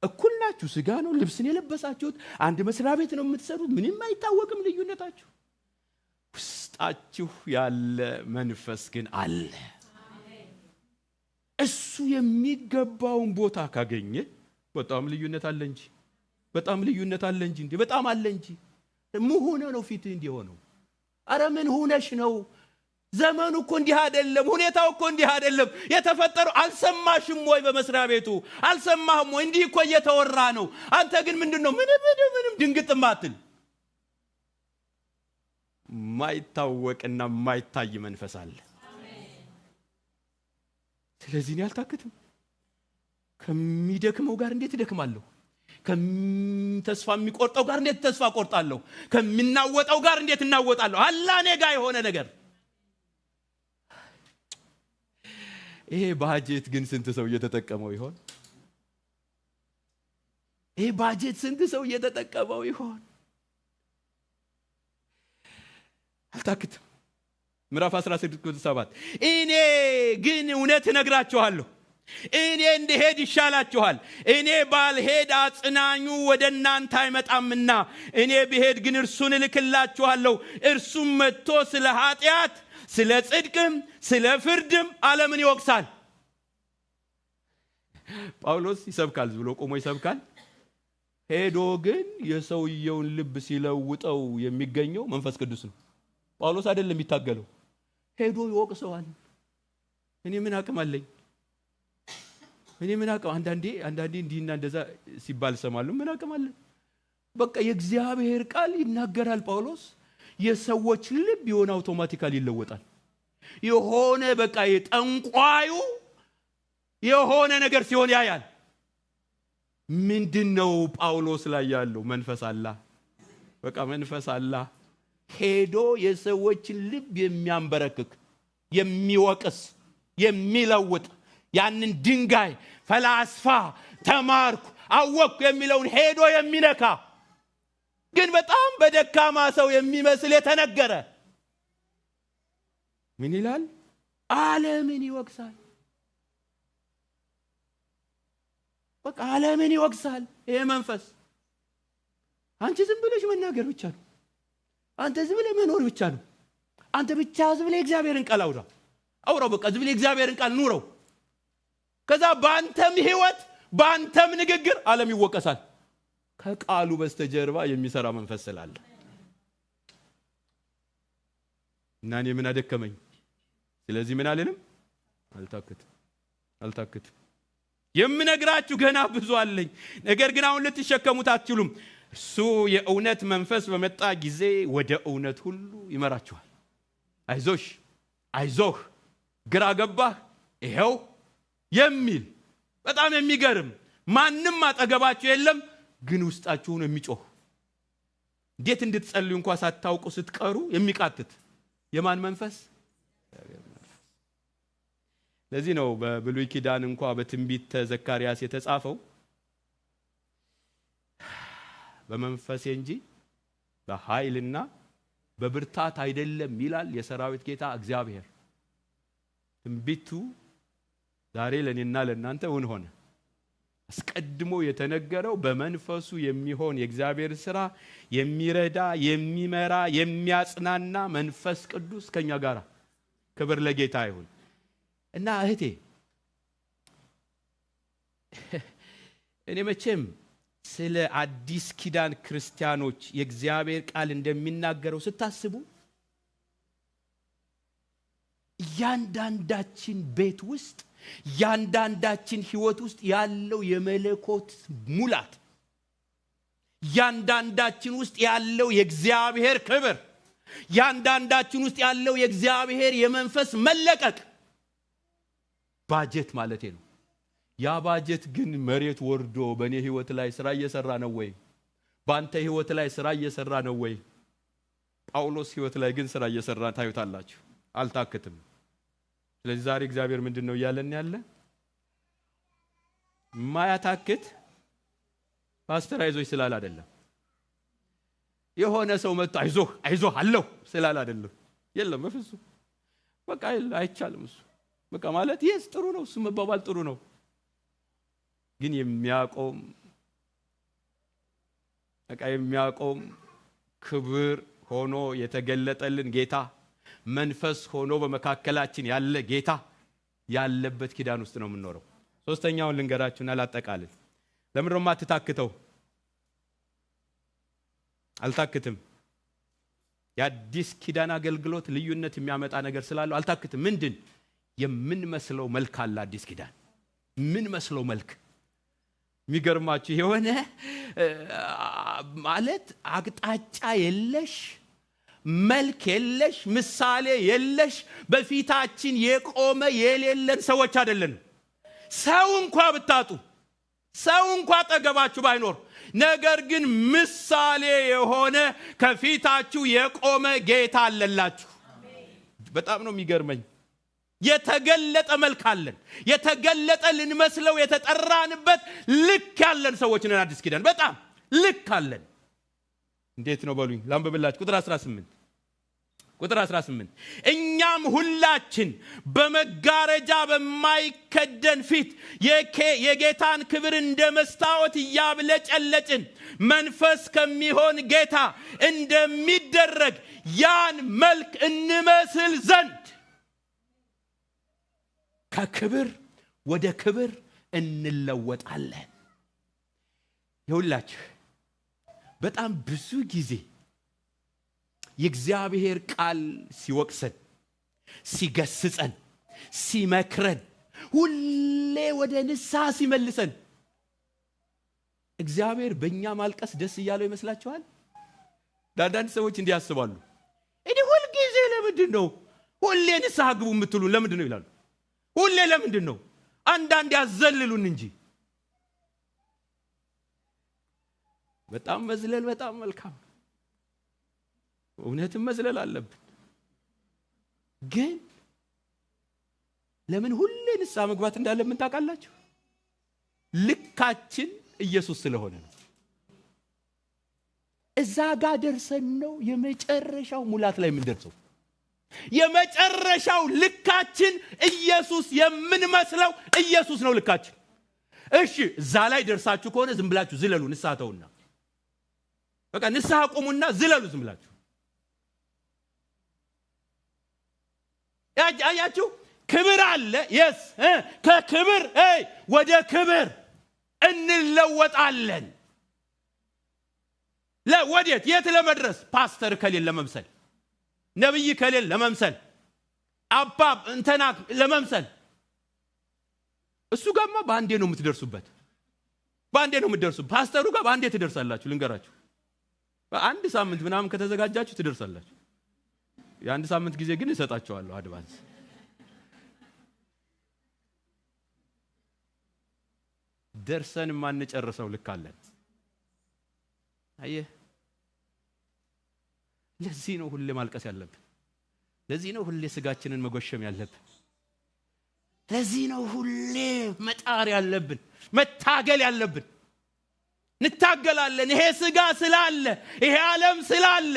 እኩል ናችሁ። ስጋ ነው ልብስን የለበሳችሁት፣ አንድ መስሪያ ቤት ነው የምትሰሩት። ምንም አይታወቅም ልዩነታችሁ። ውስጣችሁ ያለ መንፈስ ግን አለ። እሱ የሚገባውን ቦታ ካገኘ በጣም ልዩነት አለ እንጂ በጣም አለ እንጂ ምን ሆነ ነው ፊትህ እንዲህ ሆነው? አረ ምን ሆነሽ ነው? ዘመኑ እኮ እንዲህ አይደለም፣ ሁኔታው እኮ እንዲህ አይደለም የተፈጠረው። አልሰማሽም ወይ? በመስሪያ ቤቱ አልሰማህም ወይ? እንዲህ እኮ እየተወራ ነው። አንተ ግን ምንድነው ምንም ድንግጥ ማትል? ማይታወቅና ማይታይ መንፈስ አለ። ስለዚህ እኔ አልታክትም። ከሚደክመው ጋር እንዴት እደክማለሁ? ተስፋ የሚቆርጠው ጋር እንዴት ተስፋ ቆርጣለሁ? ከሚናወጣው ጋር እንዴት እናወጣለሁ? አላ ነገ የሆነ ነገር። ይሄ ባጀት ግን ስንት ሰው እየተጠቀመው ይሆን? ይሄ ባጀት ስንት ሰው እየተጠቀመው ይሆን? አልታክትም። ምዕራፍ 16:7 እኔ ግን እውነት እነግራችኋለሁ፣ እኔ እንድሄድ ይሻላችኋል። እኔ ባልሄድ አጽናኙ ወደ እናንተ አይመጣምና፣ እኔ ብሄድ ግን እርሱን እልክላችኋለሁ። እርሱም መጥቶ ስለ ኃጢአት፣ ስለ ጽድቅም፣ ስለ ፍርድም ዓለምን ይወቅሳል። ጳውሎስ ይሰብካል፣ ብሎ ቆሞ ይሰብካል። ሄዶ ግን የሰውየውን ልብ ሲለውጠው የሚገኘው መንፈስ ቅዱስ ነው። ጳውሎስ አይደለም የሚታገለው፣ ሄዶ ይወቅሰዋል። እኔ ምን አቅም አለኝ? እኔ ምን አቅም? አንዳንዴ እንዲህና እንደዛ ሲባል ሰማሉ። ምን አቅም አለ? በቃ የእግዚአብሔር ቃል ይናገራል። ጳውሎስ የሰዎች ልብ የሆነ አውቶማቲካሊ ይለወጣል። የሆነ በቃ የጠንቋዩ የሆነ ነገር ሲሆን ያያል። ምንድነው ጳውሎስ ላይ ያለው? መንፈስ አላ። በቃ መንፈስ አላ ሄዶ የሰዎችን ልብ የሚያንበረክክ፣ የሚወቅስ፣ የሚለውጥ ያንን ድንጋይ ፈላስፋ ተማርኩ አወቅኩ የሚለውን ሄዶ የሚነካ ግን በጣም በደካማ ሰው የሚመስል የተነገረ ምን ይላል? ዓለምን ይወቅሳል። በቃ ዓለምን ይወቅሳል። ይሄ መንፈስ አንቺ ዝም ብለሽ መናገር ብቻ ነው። አንተ ዝም ብለህ መኖር ብቻ ነው። አንተ ብቻ ዝም ብለህ እግዚአብሔርን ቃል አውራው። በቃ ዝም ብለህ እግዚአብሔርን ቃል ኑረው። ከዛ በአንተም ህይወት በአንተም ንግግር ዓለም ይወቀሳል። ከቃሉ በስተጀርባ የሚሰራ መንፈስ ስላለ እና እኔ ምን አደከመኝ? ስለዚህ ምን አልልም፣ አልታክትም። የምነግራችሁ ገና ብዙ አለኝ፣ ነገር ግን አሁን ልትሸከሙት አትችሉም። እሱ የእውነት መንፈስ በመጣ ጊዜ ወደ እውነት ሁሉ ይመራችኋል። አይዞሽ፣ አይዞህ፣ ግራ ገባህ፣ ይሄው የሚል በጣም የሚገርም ማንም አጠገባችሁ የለም፣ ግን ውስጣችሁን የሚጮህ እንዴት እንድትጸልዩ እንኳን ሳታውቁ ስትቀሩ የሚቃትት የማን መንፈስ? ለዚህ ነው በብሉይ ኪዳን እንኳን በትንቢተ ዘካርያስ የተጻፈው በመንፈሴ እንጂ በኃይልና በብርታት አይደለም ይላል የሰራዊት ጌታ እግዚአብሔር። ትንቢቱ ዛሬ ለኔና ለእናንተ እውን ሆነ። አስቀድሞ የተነገረው በመንፈሱ የሚሆን የእግዚአብሔር ሥራ የሚረዳ፣ የሚመራ፣ የሚያጽናና መንፈስ ቅዱስ ከኛ ጋር። ክብር ለጌታ ይሁን። እና እህቴ እኔ መቼም ስለ አዲስ ኪዳን ክርስቲያኖች የእግዚአብሔር ቃል እንደሚናገረው ስታስቡ ያንዳንዳችን ቤት ውስጥ ያንዳንዳችን ህይወት ውስጥ ያለው የመለኮት ሙላት፣ ያንዳንዳችን ውስጥ ያለው የእግዚአብሔር ክብር፣ ያንዳንዳችን ውስጥ ያለው የእግዚአብሔር የመንፈስ መለቀቅ ባጀት ማለት ነው። ያ ባጀት ግን መሬት ወርዶ በእኔ ህይወት ላይ ስራ እየሰራ ነው ወይ? በአንተ ህይወት ላይ ስራ እየሰራ ነው ወይ? ጳውሎስ ህይወት ላይ ግን ስራ እየሰራ ታዩታላችሁ። አልታክትም። ስለዚህ ዛሬ እግዚአብሔር ምንድነው እያለን ያለ? ማያታክት ፓስተር አይዞህ ስላል አይደለም። የሆነ ሰው መጥቶ አይዞህ አለው ስላል አይደለም። የለም በፍጹም በቃ አይቻልም። እሱ በቃ ማለት ይሄስ ጥሩ ነው፣ እሱ መባባል ጥሩ ነው። ግን የሚያቆም ክብር ሆኖ የተገለጠልን ጌታ፣ መንፈስ ሆኖ በመካከላችን ያለ ጌታ ያለበት ኪዳን ውስጥ ነው የምንኖረው። ሶስተኛውን ልንገራችሁና ላጠቃልል። ለምን ነው የማትታክተው? አልታክትም። የአዲስ ኪዳን አገልግሎት ልዩነት የሚያመጣ ነገር ስላለው አልታክትም። ምንድን የምንመስለው መልክ አለ። አዲስ ኪዳን ምን መስለው መልክ የሚገርማችሁ የሆነ ማለት አቅጣጫ የለሽ፣ መልክ የለሽ፣ ምሳሌ የለሽ፣ በፊታችን የቆመ የሌለን ሰዎች አይደለንም። ሰው እንኳን ብታጡ፣ ሰው እንኳን አጠገባችሁ ባይኖር ነገር ግን ምሳሌ የሆነ ከፊታችሁ የቆመ ጌታ አለላችሁ። በጣም ነው የሚገርመኝ። የተገለጠ መልክ አለን። የተገለጠ ልንመስለው የተጠራንበት ልክ ያለን ሰዎች ነን። አዲስ ኪዳን በጣም ልክ አለን። እንዴት ነው በሉኝ? ላንብብላችሁ ቁጥር 18 እኛም ሁላችን በመጋረጃ በማይከደን ፊት የጌታን ክብር እንደ መስታወት እያብለጨለጭን መንፈስ ከሚሆን ጌታ እንደሚደረግ ያን መልክ እንመስል ዘንድ ከክብር ወደ ክብር እንለወጣለን። ይሁላችሁ በጣም ብዙ ጊዜ የእግዚአብሔር ቃል ሲወቅሰን፣ ሲገስጸን፣ ሲመክረን፣ ሁሌ ወደ ንስሐ ሲመልሰን እግዚአብሔር በእኛ ማልቀስ ደስ እያለው ይመስላችኋል? አንዳንድ ሰዎች እንዲህ ያስባሉ። እኔ ሁል ጊዜ ለምንድን ነው ሁሌ ንስሐ ግቡ የምትሉን ለምንድን ነው ይላሉ። ሁሌ ለምንድን ነው? አንዳንድ ያዘልሉን እንጂ። በጣም መዝለል በጣም መልካም፣ እውነትም መዝለል አለብን። ግን ለምን ሁሌ ንስሐ መግባት እንዳለብን ታውቃላችሁ? ልካችን ኢየሱስ ስለሆነ ነው። እዛ ጋር ደርሰን ነው የመጨረሻው ሙላት ላይ የምንደርሰው። የመጨረሻው ልካችን ኢየሱስ የምንመስለው ኢየሱስ ነው ልካችን። እሺ እዛ ላይ ደርሳችሁ ከሆነ ዝም ብላችሁ ዝለሉ። ንስሐ ተውና በቃ ንስሐ ቆሙና ዝለሉ ዝም ብላችሁ። አያችሁ ክብር አለ። የስ ከክብር ወደ ክብር እንለወጣለን። ለወዴት? የት ለመድረስ? ፓስተር ከሌለ ለመምሰል፣ ነብይ ከሌለ ለመምሰል፣ አባብ እንተና ለመምሰል። እሱ ጋርማ ባንዴ ነው የምትደርሱበት። ባንዴ ነው የምትደርሱበት። ፓስተሩ ጋር ባንዴ ትደርሳላችሁ። ልንገራችሁ፣ በአንድ ሳምንት ምናምን ከተዘጋጃችሁ ትደርሳላችሁ። የአንድ ሳምንት ጊዜ ግን እሰጣችኋለሁ አድቫንስ። ደርሰን ማንጨርሰው ልክ አለን። አየህ፣ ለዚህ ነው ሁሌ ማልቀስ ያለብን። ለዚህ ነው ሁሌ ስጋችንን መጎሸም ያለብን። ለዚህ ነው ሁሌ መጣር ያለብን፣ መታገል ያለብን። እንታገላለን። ይሄ ስጋ ስላለ፣ ይሄ ዓለም ስላለ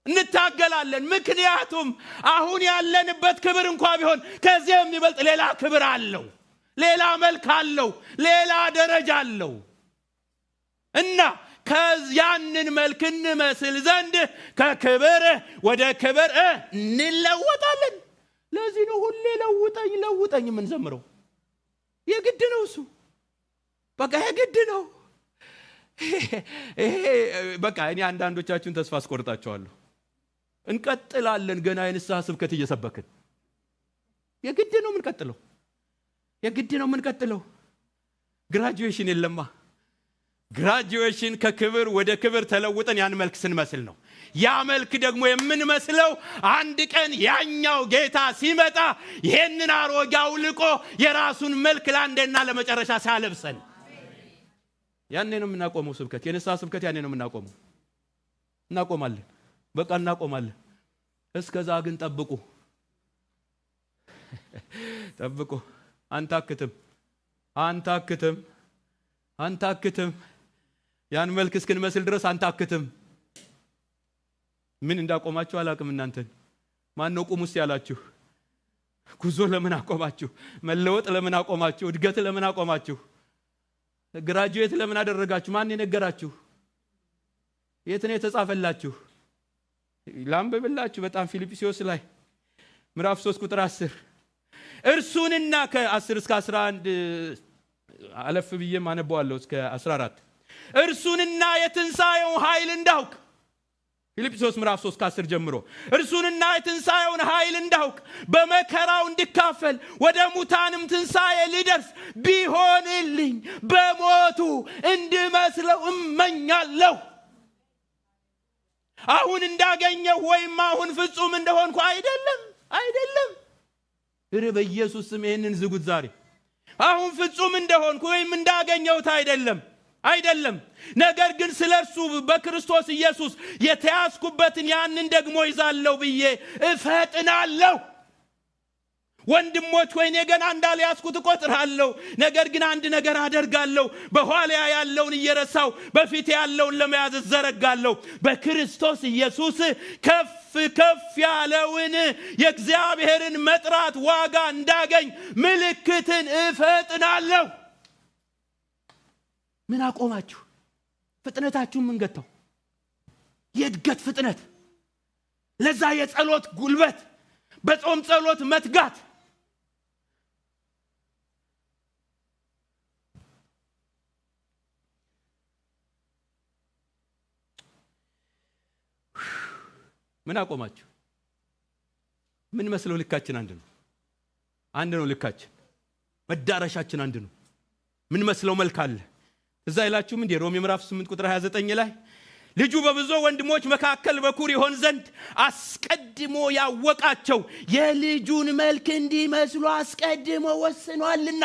እንታገላለን። ምክንያቱም አሁን ያለንበት ክብር እንኳን ቢሆን ከዚህ የሚበልጥ ሌላ ክብር አለው፣ ሌላ መልክ አለው፣ ሌላ ደረጃ አለው እና ከዚያንን መልክ እንመስል ዘንድ ከክብር ወደ ክብር እንለወጣለን። ለዚህ ነው ሁሌ ለውጠኝ ለውጠኝ የምንዘምረው። የግድ ነው እሱ። በቃ የግድ ነው። በቃ እኔ አንዳንዶቻችሁን ተስፋ አስቆርጣቸዋለሁ። እንቀጥላለን ገና የንስሐ ስብከት እየሰበክን። የግድ ነው የምንቀጥለው። የግድ ነው የምንቀጥለው። ግራጁዌሽን የለማ። ግራጁዌሽን ከክብር ወደ ክብር ተለውጠን ያን መልክ ስንመስል ነው። ያ መልክ ደግሞ የምንመስለው አንድ ቀን ያኛው ጌታ ሲመጣ ይሄንን አሮጌ አውልቆ የራሱን መልክ ለአንዴና ለመጨረሻ ሲያለብሰን ያኔ ነው የምናቆመው ስብከት። የንስሐ ስብከት ያኔ ነው የምናቆመው። እናቆማለን። በቃ እናቆማለን። እስከዛ ግን ጠብቁ። ጠብቁ። አንታክትም። ያን መልክ እስክንመስል ድረስ አንታክትም። ምን እንዳቆማችሁ አላቅም። እናንተን ማን ነው ቁሙስ ያላችሁ? ጉዞ ለምን አቆማችሁ? መለወጥ ለምን አቆማችሁ? እድገት ለምን አቆማችሁ? ግራጁዌት ለምን አደረጋችሁ? ማን የነገራችሁ? የት ነው የተጻፈላችሁ? ላንብብላችሁ በጣም ፊልጵስዩስ ላይ ምዕራፍ 3 ቁጥር 10 እርሱንና ከ10 እስከ 11 አለፍ ብዬ ማነበዋለሁ እስከ 14 እርሱንና የትንሣኤውን ኃይል እንዳውቅ። ፊልጵስዩስ ምዕራፍ 3 ከ10 ጀምሮ እርሱንና የትንሣኤውን ኃይል እንዳውቅ በመከራው እንድካፈል ወደ ሙታንም ትንሣኤ ልደርስ ቢሆንልኝ በሞቱ እንድመስለው እመኛለሁ። አሁን እንዳገኘው ወይም አሁን ፍጹም እንደሆንኩ አይደለም። በኢየሱስ ስም ይሄንን ዝጉት ዛሬ። አሁን ፍጹም እንደሆንኩ ወይም እንዳገኘሁት አይደለም። አይደለም። ነገር ግን ስለርሱ በክርስቶስ ኢየሱስ የተያዝኩበትን ያንን ደግሞ ይዛለሁ ብዬ እፈጥናለሁ። ወንድሞች ሆይ እኔ ገና እንዳልያዝኩት እቆጥራለሁ። ነገር ግን አንድ ነገር አደርጋለሁ፣ በኋላ ያለውን እየረሳሁ በፊት ያለውን ለመያዝ እዘረጋለሁ። በክርስቶስ ኢየሱስ ከፍ ከፍ ያለውን የእግዚአብሔርን መጥራት ዋጋ እንዳገኝ ምልክትን እፈጥናለሁ። ምን አቆማችሁ? ፍጥነታችሁን ምን ገታው? የእድገት ፍጥነት፣ ለዛ የጸሎት ጉልበት፣ በጾም ጸሎት መትጋት። ምን አቆማችሁ? ምን መስለው? ልካችን አንድ ነው። አንድ ነው ልካችን፣ መዳረሻችን አንድ ነው። ምን መስለው መልክ አለ። እዛ ይላችሁም እንደ ሮሜ ምዕራፍ 8 ቁጥር 29 ላይ ልጁ በብዙ ወንድሞች መካከል በኩር ይሆን ዘንድ አስቀድሞ ያወቃቸው የልጁን መልክ እንዲመስሉ አስቀድሞ ወስኗልና።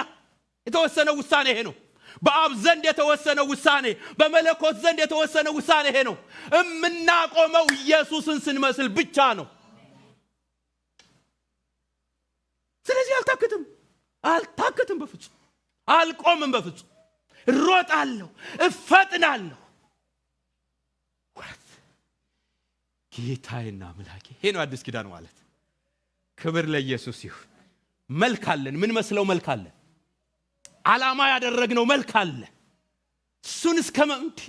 የተወሰነው ውሳኔ ይሄ ነው። በአብ ዘንድ የተወሰነው ውሳኔ፣ በመለኮት ዘንድ የተወሰነው ውሳኔ ይሄ ነው። እምናቆመው ኢየሱስን ስንመስል ብቻ ነው። ስለዚህ አልታክትም፣ በፍጹም አልቆምም፣ በፍጹም እሮጣለሁ፣ እፈጥናለሁ። ጌታዬና አምላኬ። ይሄ ነው አዲስ ኪዳን ማለት። ክብር ለኢየሱስ ይሁን። መልክ አለን። ምን መስለው መልክ አለን። ዓላማ ያደረግነው መልክ አለ። እሱን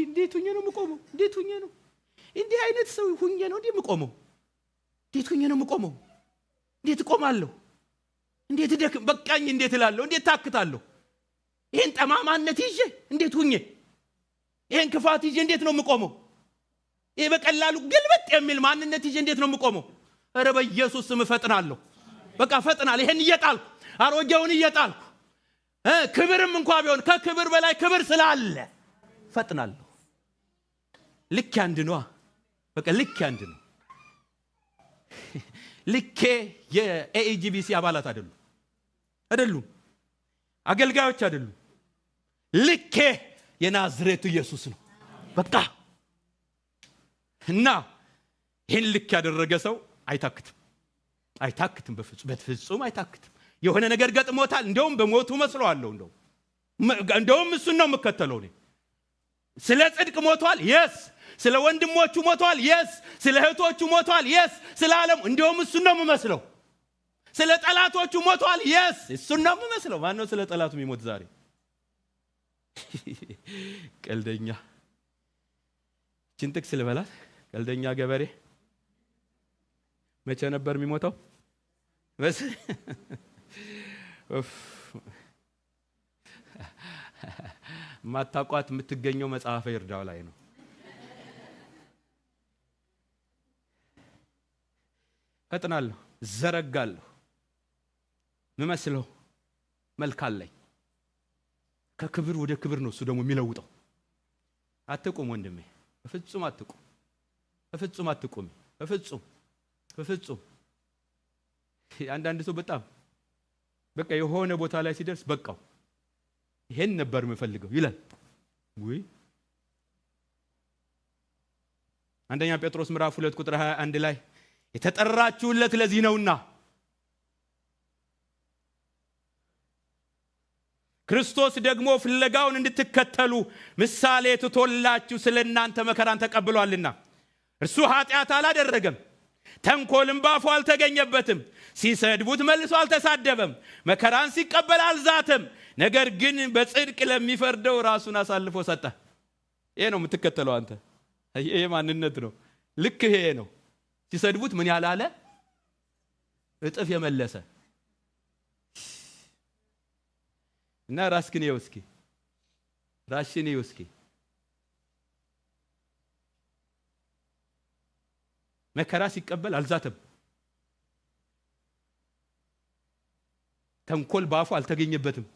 እንዴት ሁኜ ነው የምቆመው? እንዴት ሁኜ ነው እንዲህ አይነት ሰው ሁኜ ነው እንዲህ የምቆመው? እንዴት ሁኜ ነው የምቆመው? እንዴት እቆማለሁ? እንዴት በቃኝ እንዴት እላለሁ? እንዴት ታክታለሁ? ይሄን ጠማማነት ይዤ እንዴት ሁኜ፣ ይሄን ክፋት ይዤ እንዴት ነው የምቆመው? ይሄ በቀላሉ ግልብጥ የሚል ማንነት ይዤ እንዴት ነው የምቆመው? ኧረ በኢየሱስ ስም እፈጥናለሁ። በቃ እፈጥናለሁ። ይሄን እየጣልኩ አሮጌውን እየጣልኩ ክብርም እንኳን ቢሆን ከክብር በላይ ክብር ስላለ እፈጥናለሁ። ልክ አንድ ነው። በቃ ልክ አንድ ነው። ልኬ የኤጂቢሲ አባላት አይደሉም፣ አገልጋዮች አይደሉም። ልኬ የናዝሬቱ ኢየሱስ ነው። በቃ እና ይህን ልክ ያደረገ ሰው አይታክትም፣ በፍጹም አይታክትም። የሆነ ነገር ገጥሞታል፣ እንደውም በሞቱ መስለዋለሁ። እንደውም እሱን ነው የምከተለው እኔ። ስለ ጽድቅ ሞቷል፣ የስ ስለ ወንድሞቹ ሞቷል፣ የስ ስለ እህቶቹ ሞቷል፣ የስ ስለ ዓለም እንደውም እሱን ነው የምመስለው። ስለ ጠላቶቹ ሞቷል፣ የስ እሱን ነው የምመስለው። ማን ነው ስለ ጠላቱ የሚሞት ዛሬ? ቀልደኛ። ጭንጥቅ ስለበላት ቀልደኛ ገበሬ መቼ ነበር የሚሞተው? በስ ማታቋት የምትገኘው መጽሐፈ ይርዳው ላይ ነው። ፈጥናለሁ፣ ዘረጋለሁ። ምመስለው መልክ አለኝ። ከክብር ወደ ክብር ነው እሱ ደግሞ የሚለውጠው። አትቁም ወንድሜ፣ በፍጹም አትቁም፣ በፍጹም አትቁም፣ በፍጹም። አንዳንድ ሰው በጣም በቃ የሆነ ቦታ ላይ ሲደርስ በቃው ይሄን ነበር የምፈልገው ይላል። ወይ አንደኛ ጴጥሮስ ምዕራፍ 2 ቁጥር 21 ላይ የተጠራችሁለት ለዚህ ነውና ክርስቶስ ደግሞ ፍለጋውን እንድትከተሉ ምሳሌ ትቶላችሁ ስለናንተ መከራን ተቀብሏልና እርሱ ኃጢአት አላደረገም፣ ተንኮልም ባፉ አልተገኘበትም፣ ሲሰድቡት መልሶ አልተሳደበም፣ መከራን ሲቀበል አልዛተም፣ ነገር ግን በጽድቅ ለሚፈርደው ራሱን አሳልፎ ሰጠ። ይሄ ነው የምትከተለው አንተ። ይሄ ማንነት ነው። ልክ ይሄ ነው። ሲሰድቡት ምን ያላለ እጥፍ የመለሰ እና ራስክን ይወስኪ ራስሽን ይወስኪ መከራ ሲቀበል አልዛተም፣ ተንኮል ባፉ አልተገኘበትም።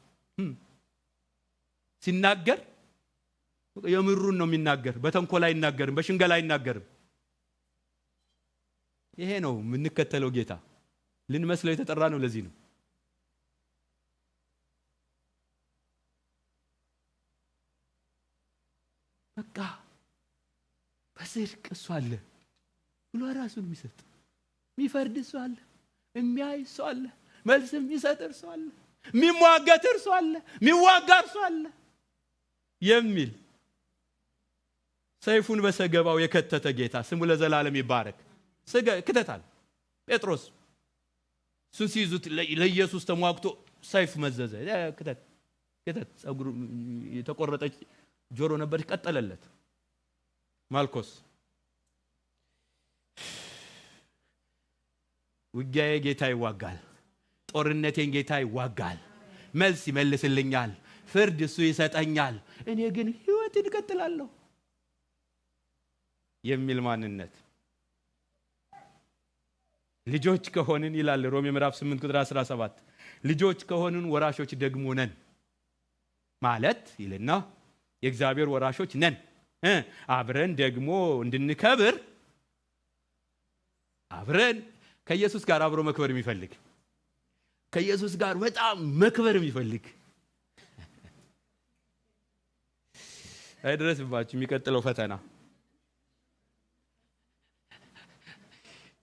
ሲናገር የምሩን ነው የሚናገር፣ በተንኮል አይናገርም፣ በሽንገላ አይናገርም። ይሄ ነው የምንከተለው ጌታ። ልንመስለው የተጠራ ነው። ለዚህ ነው ጽድቅ እሱ አለ ብሎ ራሱን የሚሰጥ የሚፈርድ እሱ አለ፣ የሚያይ እሱ አለ፣ መልስ የሚሰጥ እሱ አለ፣ የሚሟገት እሱ አለ፣ የሚዋጋ እሱ አለ የሚል ሰይፉን በሰገባው የከተተ ጌታ ስሙ ለዘላለም ይባረክ። ክተታል ጴጥሮስ እሱን ሲይዙት ለኢየሱስ ተሟግቶ ሰይፍ መዘዘ። ክተት ጸጉሩ የተቆረጠች ጆሮ ነበር ቀጠለለት። ማልኮስ ውጊያዬ ጌታ ይዋጋል፣ ጦርነቴን ጌታ ይዋጋል፣ መልስ ይመልስልኛል፣ ፍርድ እሱ ይሰጠኛል፣ እኔ ግን ህይወትን እቀጥላለሁ የሚል ማንነት ልጆች ከሆንን ይላል ሮሜ ምዕራፍ 8 ቁጥር 17 ልጆች ከሆንን ወራሾች ደግሞ ነን ማለት ይልና የእግዚአብሔር ወራሾች ነን። አብረን ደግሞ እንድንከብር አብረን ከኢየሱስ ጋር አብሮ መክበር የሚፈልግ ከኢየሱስ ጋር በጣም መክበር የሚፈልግ አይደረስባችሁ የሚቀጥለው ፈተና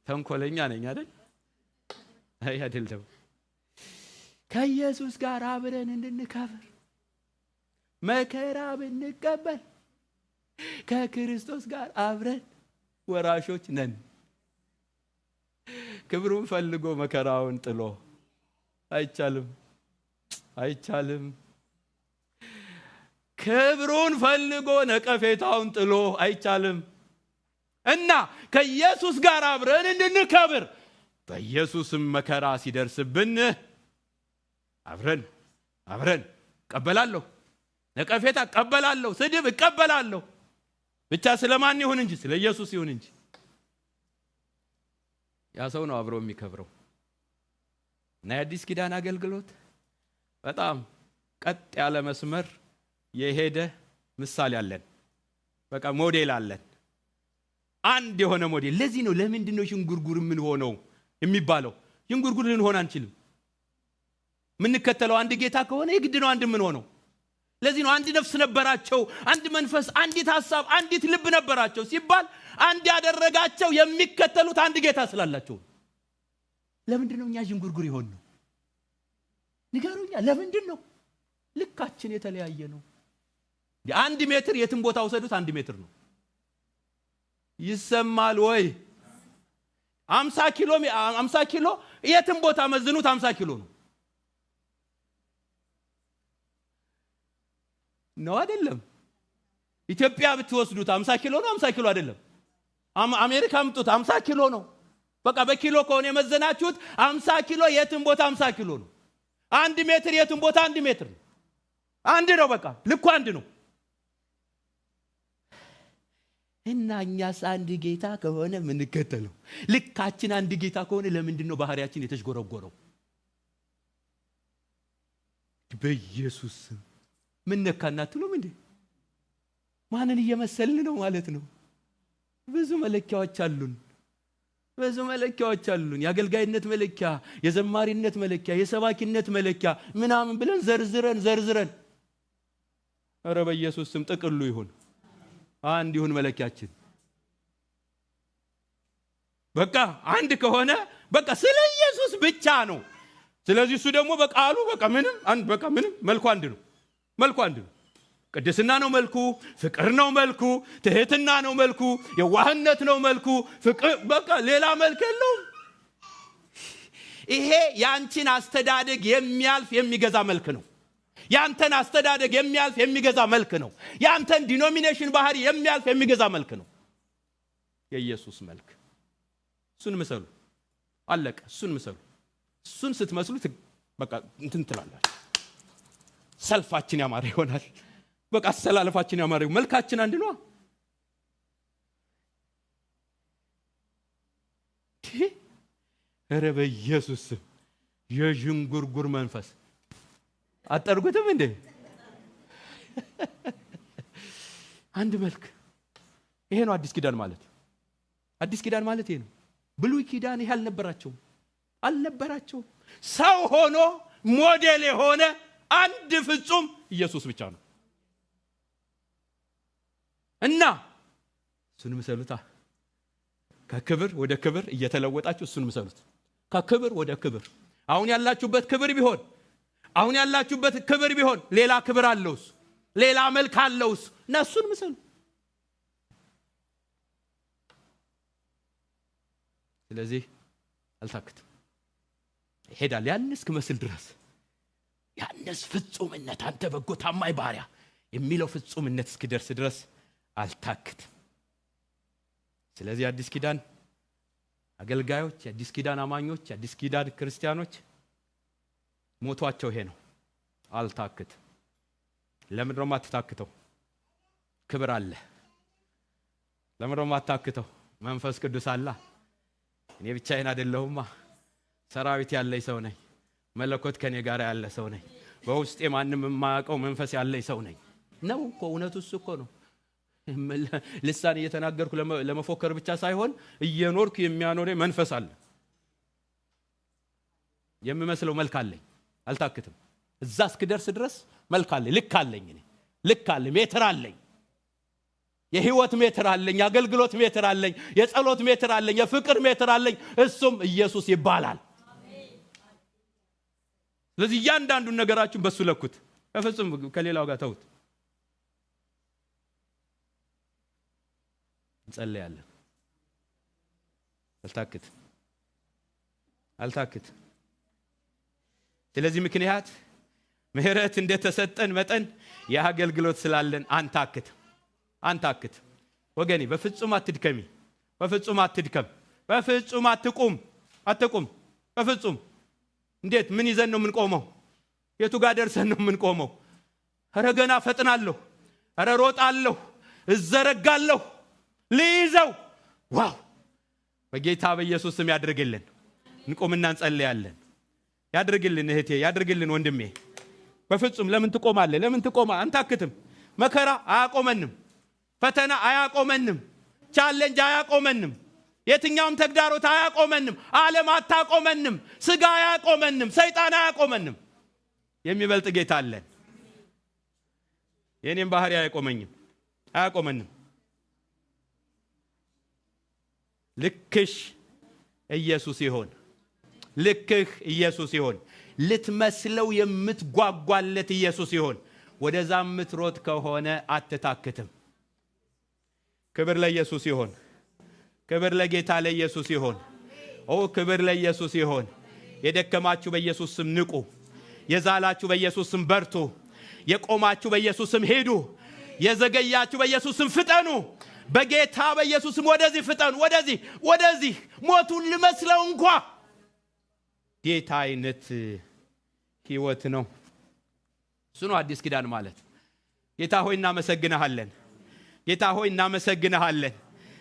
ተንኮለኛ ነኝ አይደል? አይ አይደለም። ከኢየሱስ ጋር አብረን እንድንከብር መከራ ብንቀበል ከክርስቶስ ጋር አብረን ወራሾች ነን። ክብሩን ፈልጎ መከራውን ጥሎ አይቻልም። ክብሩን ፈልጎ ነቀፌታውን ጥሎ አይቻልም። እና ከኢየሱስ ጋር አብረን እንድንከብር በኢየሱስም መከራ ሲደርስብን አብረን ቀበላለሁ፣ ነቀፌታ ቀበላለሁ፣ ስድብ እቀበላለሁ። ብቻ ስለማን ይሁን እንጂ ስለ ኢየሱስ ይሁን እንጂ ያ ሰው ነው አብሮ የሚከብረው። እና የአዲስ ኪዳን አገልግሎት በጣም ቀጥ ያለ መስመር የሄደ ምሳሌ አለን። በቃ ሞዴል አለን፣ አንድ የሆነ ሞዴል። ለዚህ ነው ለምንድን ነው ሽንጉርጉር ምን ሆነው የሚባለው? ሽንጉርጉር ልንሆን አንችልም። ምንከተለው አንድ ጌታ ከሆነ የግድ ነው አንድ ምን ሆነው። ለዚህ ነው አንድ ነፍስ ነበራቸው፣ አንድ መንፈስ፣ አንዲት ሐሳብ፣ አንዲት ልብ ነበራቸው ሲባል አንድ ያደረጋቸው የሚከተሉት አንድ ጌታ ስላላቸው። ለምንድን ነው እኛ ሽንጉርጉር ይሆን ነው? ንገሩኛ፣ ለምንድን ነው? ልካችን የተለያየ ነው። አንድ ሜትር የትም ቦታ ወሰዱት 1 ሜትር ነው። ይሰማል ወይ? 50 ኪሎ የትም ቦታ መዝኑት 50 ኪሎ ነው አይደለም? ኢትዮጵያ ብትወስዱት 50 ኪሎ ነው? 50 ኪሎ አይደለም። አሜሪካ ምጡት 50 ኪሎ ነው። በቃ በኪሎ ከሆነ የመዘናችሁት 50 ኪሎ የትም ቦታ 50 ኪሎ ነው። 1 ሜትር የትም ቦታ 1 ሜትር ነው። አንድ ነው። በቃ ልኩ አንድ ነው። እና እኛስ አንድ ጌታ ከሆነ ምንከተለው? ልካችን አንድ ጌታ ከሆነ ለምንድን ነው ባህሪያችን የተሽጎረጎረው? በኢየሱስ ምን ነካና አትሉም እንዴ? ማንን እየመሰልን ነው ማለት ነው? ብዙ መለኪያዎች አሉን። የአገልጋይነት መለኪያ፣ የዘማሪነት መለኪያ፣ የሰባኪነት መለኪያ ምናምን ብለን ዘርዝረን ኧረ በኢየሱስ ስም ጥቅሉ ይሁን አንድ ይሁን መለኪያችን። በቃ አንድ ከሆነ በቃ ስለ ኢየሱስ ብቻ ነው። ስለዚህ እሱ ደግሞ በቃሉ በቃ ምንም መልኩ አንድ ነው። ቅድስና ነው መልኩ፣ ፍቅር ነው መልኩ፣ ትህትና ነው መልኩ፣ የዋህነት ነው መልኩ፣ ፍቅር በቃ ሌላ መልክ የለውም። ይሄ ያንቺን አስተዳደግ የሚያልፍ የሚገዛ መልክ ነው። ያንተን አስተዳደግ የሚያልፍ የሚገዛ መልክ ነው። ያንተን ዲኖሚኔሽን ባህሪ የሚያልፍ የሚገዛ መልክ ነው የኢየሱስ መልክ። እሱን ምሰሉ፣ አለቀ። እሱን ምሰሉ። እሱን ስትመስሉ በቃ እንትን ትላላችሁ። ሰልፋችን ያማረ ይሆናል። በቃ አሰላለፋችን ያማረ፣ መልካችን አንድ ነው። ኧረ በኢየሱስ የዥንጉርጉር መንፈስ አጠርጉትም እንዴ? አንድ መልክ። ይሄ ነው አዲስ ኪዳን ማለት። አዲስ ኪዳን ማለት ይሄ ነው። ብሉይ ኪዳን ይሄ አልነበራቸውም። ሰው ሆኖ ሞዴል የሆነ አንድ ፍጹም ኢየሱስ ብቻ ነው። እና እሱን ምሰሉታ። ከክብር ወደ ክብር እየተለወጣችሁ እሱን ምሰሉት። ከክብር ወደ ክብር። አሁን ያላችሁበት ክብር ቢሆን ሌላ ክብር አለው፣ ሌላ መልክ አለው። እሱን ምሰሉ። ስለዚህ አልታክትም፣ ይሄዳል ያንስ እስክመስል ድረስ። ያንስ ፍጹምነት፣ አንተ በጎ ታማኝ ባሪያ የሚለው ፍጹምነት እስኪደርስ ድረስ አልታክትም። ስለዚህ አዲስ ኪዳን አገልጋዮች፣ አዲስ ኪዳን አማኞች፣ አዲስ ኪዳን ክርስቲያኖች ሞቷቸው ይሄ ነው፣ አልታክትም። ለምን ነው የማትታክተው? ክብር አለ። ለምን ነው የማትታክተው? መንፈስ ቅዱስ አለ። እኔ ብቻዬን አይደለሁማ፣ ሰራዊት ያለኝ ሰው ነኝ። መለኮት ከኔ ጋር ያለ ሰው ነኝ። በውስጤ ማንም የማያውቀው መንፈስ ያለኝ ሰው ነኝ ነው እኮ። እውነቱ እሱ እኮ ነው። ልሳን እየተናገርኩ ለመፎከር ብቻ ሳይሆን እየኖርኩ የሚያኖረኝ መንፈስ አለ። የምመስለው መልክ አለኝ፣ አልታክትም። እዛ እስክደርስ ድረስ መልክ አለኝ፣ ልክ አለኝ፣ እኔ ልክ አለኝ፣ ሜትር አለኝ፣ የህይወት ሜትር አለኝ፣ የአገልግሎት ሜትር አለኝ፣ የጸሎት ሜትር አለኝ፣ የፍቅር ሜትር አለኝ። እሱም ኢየሱስ ይባላል። ስለዚህ እያንዳንዱን ነገራችሁን በሱ ለኩት፣ በፍጹም ከሌላው ጋር ተውት። እንጸልያለን። አልታክት። ስለዚህ ምክንያት ምህረት እንደተሰጠን መጠን የአገልግሎት ስላለን አንታክት። ወገኔ በፍጹም አትድከሚ፣ በፍጹም አትድከም፣ በፍጹም አትቁም። በፍጹም እንዴት ምን ይዘን ነው የምንቆመው? የቱ ጋር ደርሰን ነው የምንቆመው? ኧረ ገና ፈጥናለሁ፣ ኧረ ሮጣለሁ፣ እዘረጋለሁ ልይዘው። ዋው! በጌታ በኢየሱስ ስም ያድርግልን። እንቆምና እንጸልያለን። ያድርግልን እህቴ፣ ያድርግልን ወንድሜ። በፍጹም ለምን ትቆማለህ? ለምን ትቆማ? አንታክትም። መከራ አያቆመንም፣ ፈተና አያቆመንም፣ ቻሌንጅ አያቆመንም፣ የትኛውም ተግዳሮት አያቆመንም፣ ዓለም አታቆመንም፣ ስጋ አያቆመንም፣ ሰይጣን አያቆመንም። የሚበልጥ ጌታ አለን። የኔም ባህሪ አያቆመንም። ልክሽ ኢየሱስ ይሆን፣ ልክህ ኢየሱስ ይሆን፣ ልትመስለው የምትጓጓለት ኢየሱስ ይሆን። ወደዛ የምትሮጥ ከሆነ አትታክትም። ክብር ለኢየሱስ ይሆን፣ ክብር ለጌታ ለኢየሱስ ይሆን። ክብር ለኢየሱስ ይሆን። የደከማችሁ በኢየሱስ ስም ንቁ፣ የዛላችሁ በኢየሱስ ስም በርቱ፣ የቆማችሁ በኢየሱስ ስም ሄዱ፣ የዘገያችሁ በኢየሱስ ስም ፍጠኑ። በጌታ በኢየሱስ ስም ወደዚህ ፍጠኑ፣ ወደዚህ ሞቱን ልመስለው እንኳ። ጌታ አይነት ህይወት ነው። እሱ ነው አዲስ ኪዳን ማለት። ጌታ ሆይ እናመሰግንሃለን፣ ጌታ ሆይ እናመሰግንሃለን።